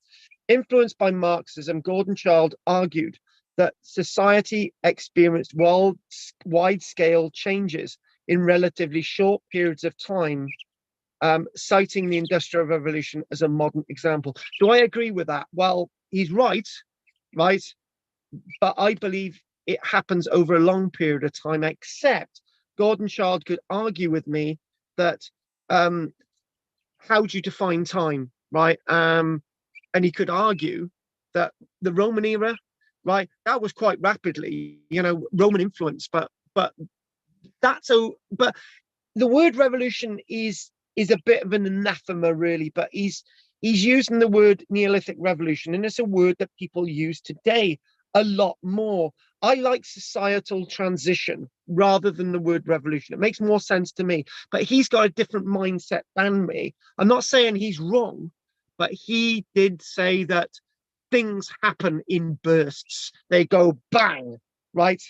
Influenced by Marxism, Gordon Childe argued that society experienced wide-scale changes in relatively short periods of time, citing the Industrial Revolution as a modern example. Do I agree with that? Well, he's right, but I believe it happens over a long period of time, except Gordon Childe could argue with me that how do you define time, right? And he could argue that the Roman era, right, that was quite rapidly, you know, Roman influence, but but the word revolution is a bit of an anathema, really. But he's using the word Neolithic revolution, and it's a word that people use today a lot more. I like societal transition rather than the word revolution. It makes more sense to me. But he's got a different mindset than me. I'm not saying he's wrong, but he did say that things happen in bursts. They go bang, right?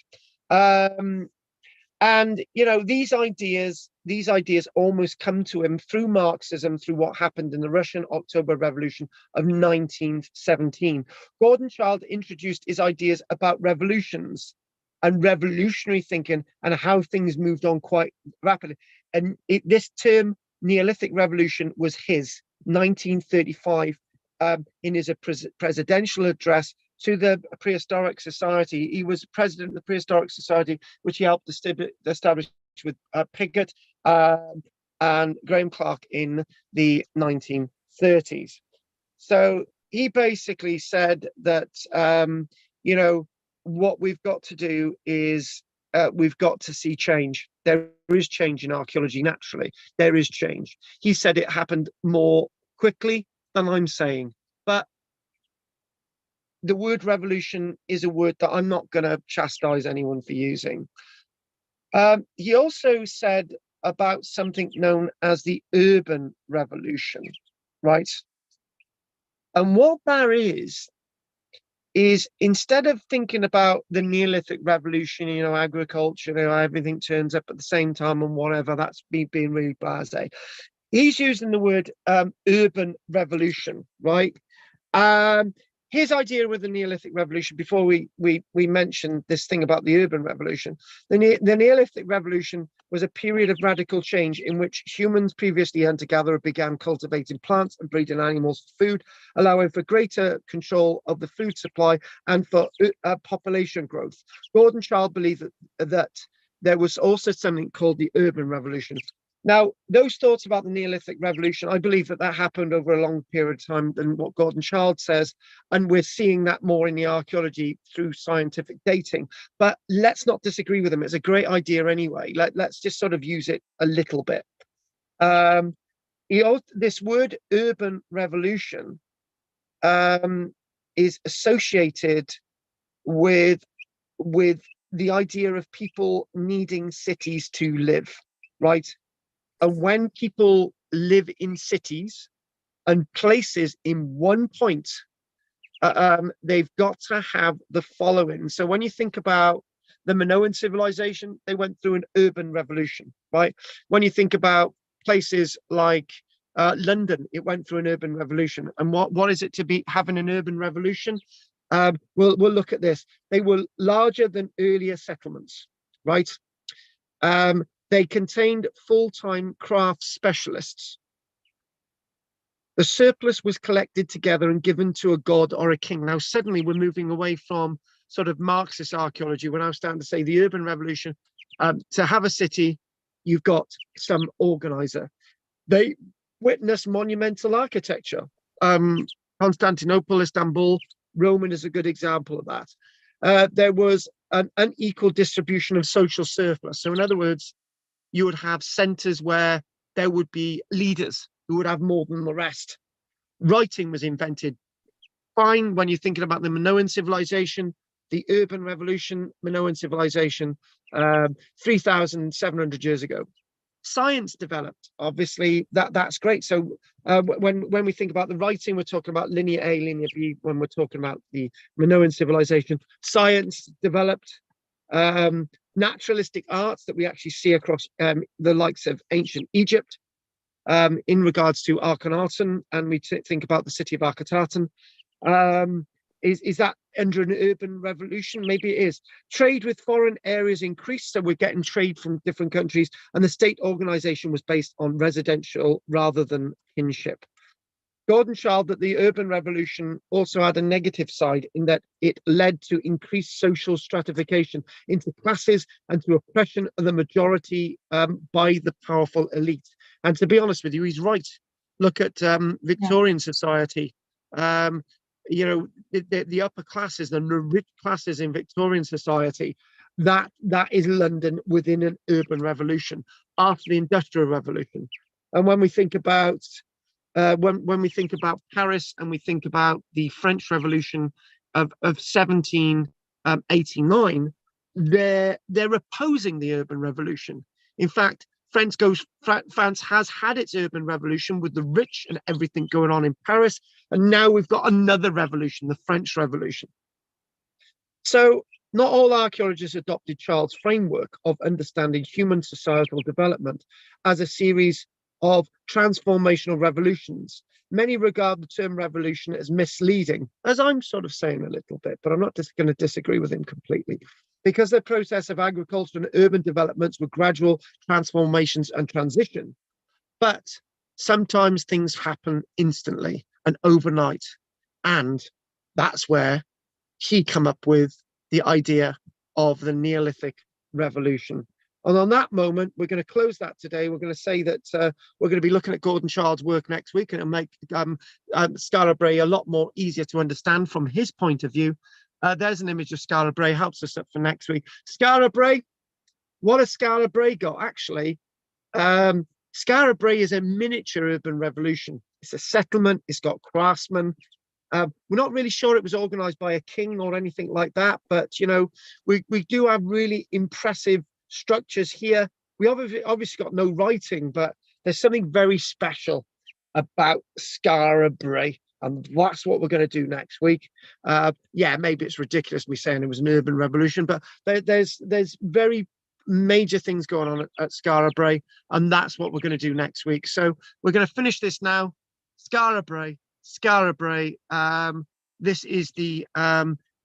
And, you know, these ideas almost come to him through Marxism, through what happened in the Russian October Revolution of 1917. Gordon Childe introduced his ideas about revolutions and revolutionary thinking and how things moved on quite rapidly. And this term, Neolithic Revolution, was his, 1935, in his presidential address to the Prehistoric Society. He was president of the Prehistoric Society, which he helped establish with Piggott and Graham Clark in the 1930s. So he basically said that, you know, what we've got to do is we've got to see change. There is change in archaeology, naturally. There is change. He said it happened more quickly than I'm saying. But the word revolution is a word that I'm not going to chastise anyone for using. He also said about something known as the urban revolution, right? And what that is instead of thinking about the Neolithic revolution, you know, agriculture, you know, everything turns up at the same time and whatever, that's me being really blasé. He's using the word urban revolution, right? His idea with the Neolithic revolution, before we mentioned this thing about the urban revolution, the Neolithic revolution was a period of radical change in which humans, previously hunter-gatherer, began cultivating plants and breeding animals for food, allowing for greater control of the food supply and for population growth. Gordon Childe believed that there was also something called the urban revolution. Now, those thoughts about the Neolithic revolution, I believe that happened over a long period of time than what Gordon Childe says, and we're seeing that more in the archaeology through scientific dating. But let's not disagree with him. It's a great idea anyway. Let's just sort of use it a little bit. This word urban revolution is associated with the idea of people needing cities to live, right? And when people live in cities and places in one point, they've got to have the following. So when you think about the Minoan civilization, they went through an urban revolution, right? When you think about places like London, it went through an urban revolution. And what is it to be having an urban revolution? We'll look at this. They were larger than earlier settlements, right? They contained full-time craft specialists. The surplus was collected together and given to a god or a king. Now, suddenly we're moving away from sort of Marxist archaeology. We're now starting to say the urban revolution. To have a city, you've got some organizer. They witnessed monumental architecture. Constantinople, Istanbul, Roman is a good example of that. There was an unequal distribution of social surplus. So in other words, you would have centers where there would be leaders who would have more than the rest. Writing was invented. Fine, when you're thinking about the Minoan civilization, the urban revolution, Minoan civilization, 3,700 years ago. Science developed, obviously, that's great. So when we think about the writing, we're talking about linear A, linear B. When we're talking about the Minoan civilization, science developed. Naturalistic arts that we actually see across the likes of ancient Egypt in regards to Akhenaten, and we think about the city of Akhetaten. Is that under an urban revolution? Maybe it is. Trade with foreign areas increased, so we're getting trade from different countries, and the state organization was based on residential rather than kinship. Gordon Childe that the urban revolution also had a negative side in that it led to increased social stratification into classes and to oppression of the majority by the powerful elite. And to be honest with you, he's right. Look at Victorian society. You know, the upper classes and the rich classes in Victorian society, that is London within an urban revolution after the Industrial Revolution. And when we think about when we think about Paris and we think about the French Revolution of 1789, they're opposing the urban revolution. In fact, France has had its urban revolution with the rich and everything going on in Paris, and now we've got another revolution, the French Revolution. So not all archaeologists adopted Childe's framework of understanding human societal development as a series of transformational revolutions. Many regard the term revolution as misleading, as I'm sort of saying a little bit, but I'm not just going to disagree with him completely, because the process of agriculture and urban developments were gradual transformations and transition. But sometimes things happen instantly and overnight, and that's where he come up with the idea of the Neolithic revolution. And on that moment, we're going to close that today. We're going to say that we're going to be looking at Gordon Childe's work next week, and it'll make Skara Brae a lot more easier to understand from his point of view. There's an image of Skara Brae, helps us up for next week. Skara Brae, what has Skara Brae got? Actually, Skara Brae is a miniature urban revolution. It's a settlement. It's got craftsmen. We're not really sure it was organized by a king or anything like that, but, you know, we do have really impressive structures here. We obviously got no writing, but there's something very special about Skara Brae, and that's what we're going to do next week. Yeah, maybe it's ridiculous me saying it was an urban revolution, but there's very major things going on at Skara Brae, and that's what we're going to do next week. So we're going to finish this now. Skara Brae. This is the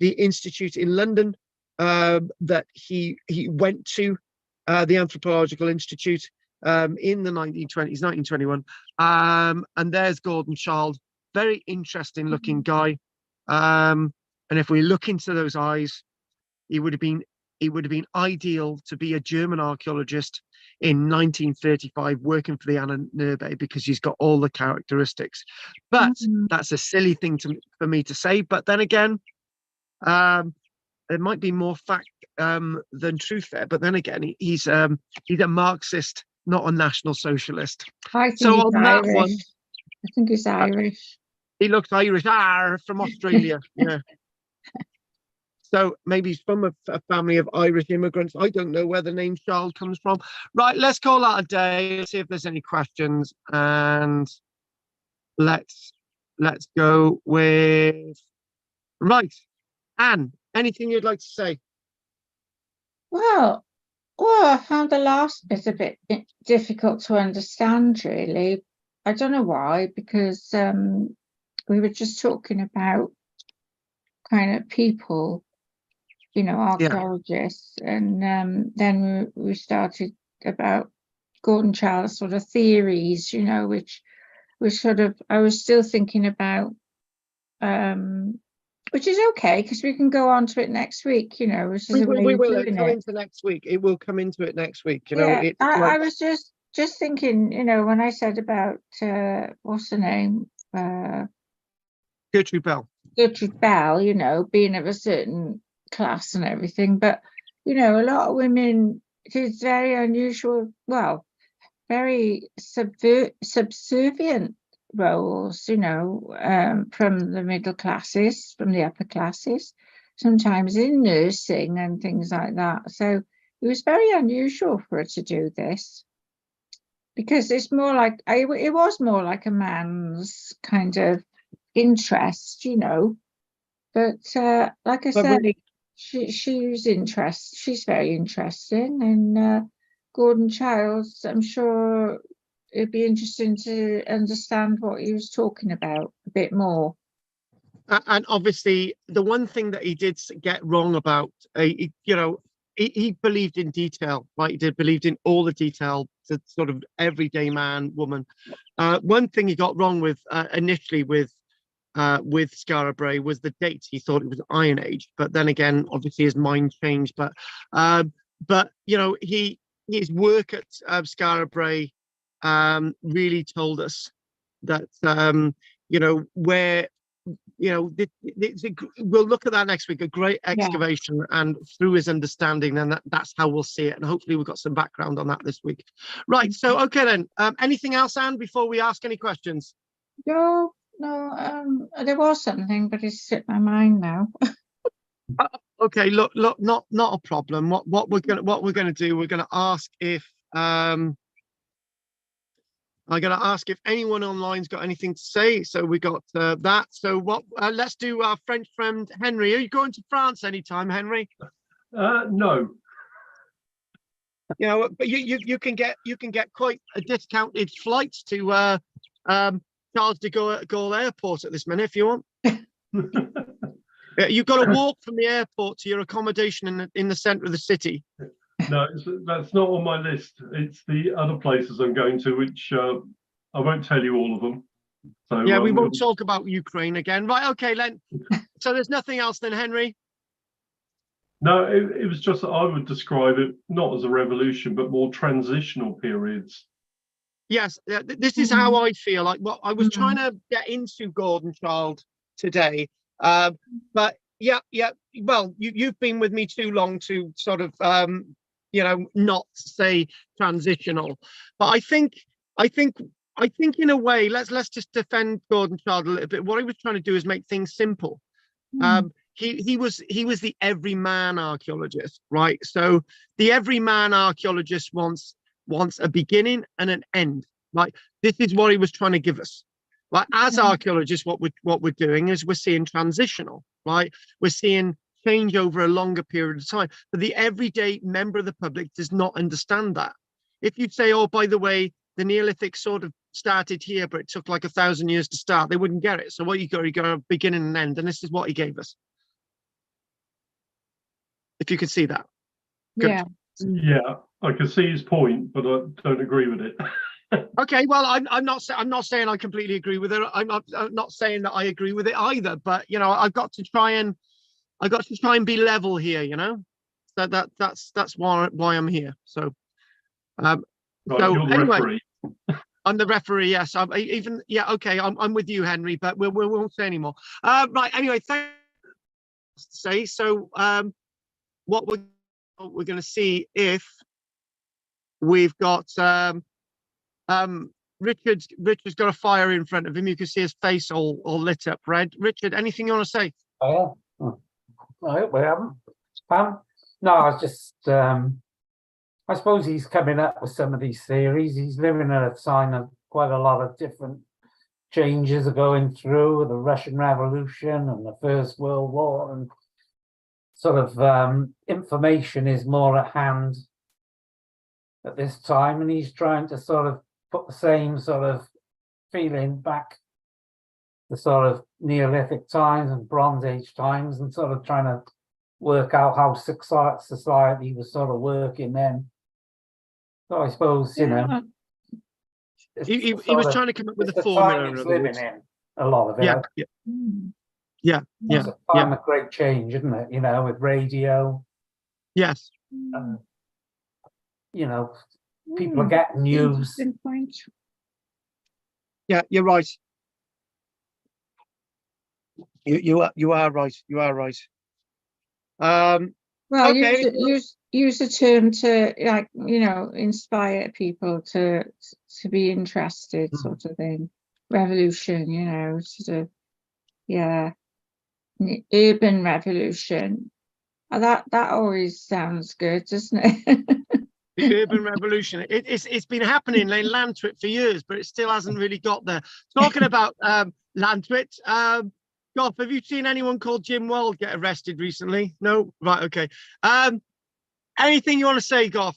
institute in London that he went to, the Anthropological Institute in the 1920s, 1921. And there's Gordon Childe, very interesting looking guy. And if we look into those eyes, he would have been ideal to be a German archaeologist in 1935 working for the Anna Nurbe, because he's got all the characteristics. But that's a silly thing for me to say. But then again, there might be more fact than truth there. But then again, he's a Marxist, not a National Socialist. I think So he's on Irish. that one, I think he's Irish. he looks Irish, from Australia. Yeah. So maybe he's from a family of Irish immigrants. I don't know where the name Charles comes from. Right, let's call that a day. See if there's any questions, and let's go with right. Anne, anything you'd like to say? Well, I found the last bit a bit difficult to understand, really. I don't know why, because we were just talking about kind of people, archaeologists, and then we started about Gordon Childe's sort of theories, which sort of, I was still thinking about, which is okay, because we can go on to it next week, which is a way We of will doing come it. into next week. It will come into it next week. I was just thinking, when I said about what's the name, Gertrude Bell. Gertrude Bell, being of a certain class and everything, but a lot of women did very unusual, very subservient roles, from the middle classes, from the upper classes, sometimes in nursing and things like that. So it was very unusual for her to do this, because it's more like, it was more like a man's kind of interest, but like I said, she's very interesting, and Gordon Childe, I'm sure it'd be interesting to understand what he was talking about a bit more. And obviously, the one thing that he did get wrong about, he believed in detail, right? He believed in all the detail, to sort of everyday man, woman. One thing he got wrong with initially with Skara Brae was the date. He thought it was Iron Age, but then again, obviously his mind changed. But his work at Skara Brae really told us that where we'll look at that next week. A great excavation, and through his understanding, and that's how we'll see it. And hopefully we've got some background on that this week. Right. So okay then. Anything else, Anne, before we ask any questions? No. There was something, but it's slipped my mind now. Okay. Look. Not a problem. What we're gonna do? We're gonna ask if I'm going to ask if anyone online's got anything to say. So we got that. So let's do our French friend Henry. Are you going to France anytime, Henry? No. But you can get quite a discounted flights to Charles de Gaulle Airport at this minute if you want. You've got to walk from the airport to your accommodation in the centre of the city. No, that's not on my list. It's the other places I'm going to, which I won't tell you all of them. So yeah, we won't talk about Ukraine again. Right, okay, Len. So there's nothing else then, Henry? No, it was just that I would describe it not as a revolution, but more transitional periods. Yes, this is how I feel. Like what I was trying to get into Gordon Childe today. But yeah. Well, you've been with me too long to sort of not say transitional. But I think in a way, let's just defend Gordon Childe a little bit. What he was trying to do is make things simple. He was the everyman archaeologist, right? So the everyman archaeologist wants a beginning and an end. Like this is what he was trying to give us. Like as archaeologists, what we're doing is we're seeing transitional, right? We're seeing change over a longer period of time. But the everyday member of the public does not understand that. If you say, oh, by the way, the Neolithic sort of started here, but it took like 1,000 years to start, they wouldn't get it. So what you got a beginning and end, and this is what he gave us. If you could see that. Good. Yeah. Yeah, I can see his point, but I don't agree with it. Okay, well, I'm not saying I completely agree with it. I'm not saying that I agree with it either. But you know, I've got to try and be level here. You know, so that's why I'm here. So, Right, so you're the anyway, referee. I'm the referee. Yes, okay. I'm with you, Henry. But we won't say anymore. Right. Anyway, thanks. Say so. What we're going to see if we've got Richard's got a fire in front of him. You can see his face all lit up red. Richard, anything you want to say? Oh, yeah. I hope we haven't. No, I was just, I suppose he's coming up with some of these theories. He's living at a time of quite a lot of different changes are going through, the Russian Revolution and the First World War, and sort of information is more at hand at this time, and he's trying to sort of put the same sort of feeling back the sort of Neolithic times and Bronze Age times, and sort of trying to work out how society was sort of working then. So I suppose, you know, He was trying to come up with a formula. He's living in a lot of it. Yeah. It's a time of great change, isn't it? You know, with radio. Yes. You know, people are getting news. Yeah, you're right. You are right. You are right. Well, okay. use the term to, like, you know, inspire people to be interested, sort of thing. Revolution, you know, sort of, yeah. Urban revolution. That always sounds good, doesn't it? The urban revolution. It's been happening in Lantwit for years, but it still hasn't really got there. Talking about Lantwit, Goff, have you seen anyone called Jim Weld get arrested recently? No? Right, okay. Anything you want to say, Goff?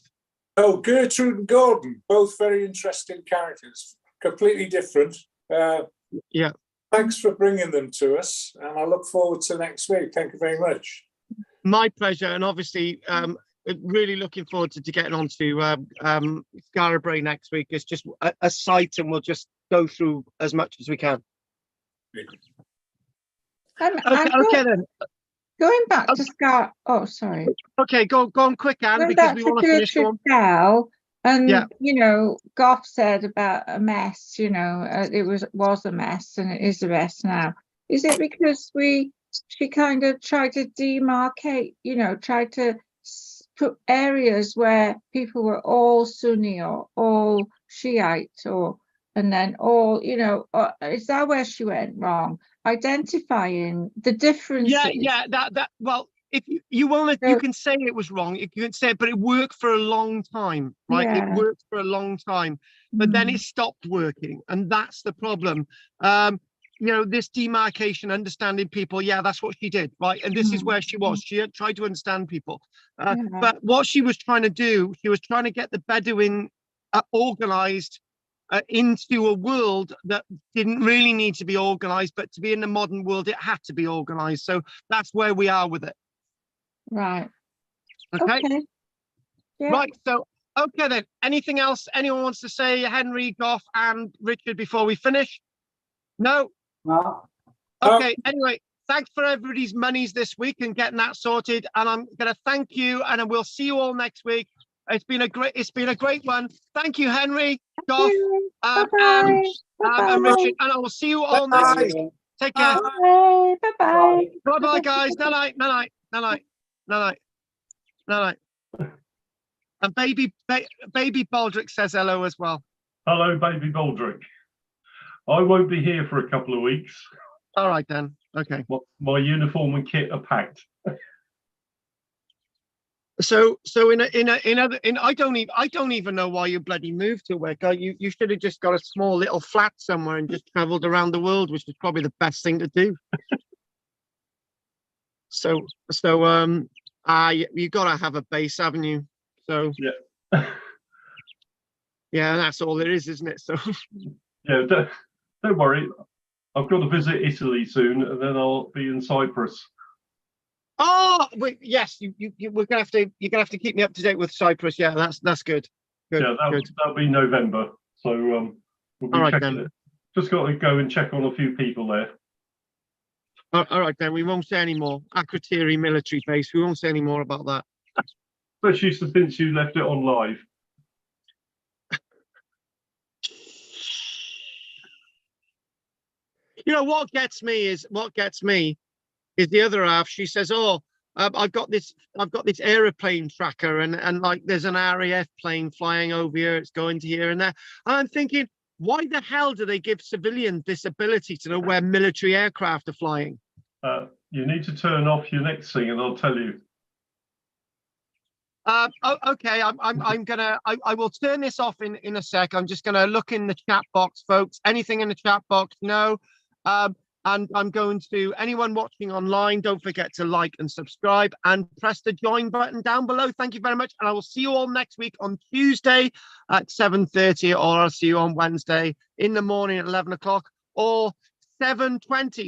Oh, Gertrude and Gordon, both very interesting characters, completely different. Yeah. Thanks for bringing them to us, and I look forward to next week. Thank you very much. My pleasure, and obviously, really looking forward to getting on to Scarborough next week. It's just a site, and we'll just go through as much as we can. Okay, then. Going back to Scar. Oh, sorry. Okay, go on quick, Anne, Going because back we to want to finish. Gertrude Bell, and Yeah. you know, Goff said about a mess. You know, it was a mess, and it is a mess now. Is it because she kind of tried to demarcate? You know, tried to put areas where people were all Sunni or all Shiite, and then all, you know, is that where she went wrong? Identifying the differences. Yeah. That. Well, if you want to, you can say it was wrong. You can say it, but it worked for a long time, right? Yeah. It worked for a long time, but then it stopped working, and that's the problem. You know, this demarcation, understanding people. Yeah, that's what she did, right? And this is where she was. She had tried to understand people, but what she was trying to do, she was trying to get the Bedouin organized into a world that didn't really need to be organized, but to be in the modern world, it had to be organized. So that's where we are with it. Right. Okay. Yeah. Right. So, okay then. Anything else anyone wants to say, Henry, Goff, and Richard, before we finish? No. No. Okay. Anyway, thanks for everybody's monies this week and getting that sorted. And I'm going to thank you, and we'll see you all next week. It's been a great one. Thank you, Henry, Goff, and Richard, and I will see you all next week. Take care. Bye. Bye, guys. Night. And baby Baldrick says hello as well. Hello, baby Baldrick. I won't be here for a couple of weeks. All right then. Okay. My uniform and kit are packed. So I don't even know why you bloody moved to work. You should have just got a small little flat somewhere and just travelled around the world, which is probably the best thing to do. So you gotta have a base, haven't you? So Yeah. yeah, that's all it is, isn't it? So Yeah, don't worry. I've got to visit Italy soon, and then I'll be in Cyprus. oh wait, yes, you're gonna have to keep me up to date with Cyprus. Yeah, that's good. Good, Yeah, good. that'll be November. So we'll be All right, checking then. it. Just got to go and check on a few people there. All right, then. We won't say any more. Akrotiri military base. We won't say any more about that. Especially since you left it on live. You know what gets me is the other half. She says, "Oh, I've got this aeroplane tracker, and like there's an RAF plane flying over here. It's going to here and there." And I'm thinking, why the hell do they give civilians this ability to know where military aircraft are flying? You need to turn off your next thing, and I'll tell you. Okay, I will turn this off in a sec. I'm just gonna look in the chat box, folks. Anything in the chat box? No. And I'm going to anyone watching online, don't forget to like and subscribe and press the join button down below. Thank you very much. And I will see you all next week on Tuesday at 7:30, or I'll see you on Wednesday in the morning at 11 o'clock or 7:20.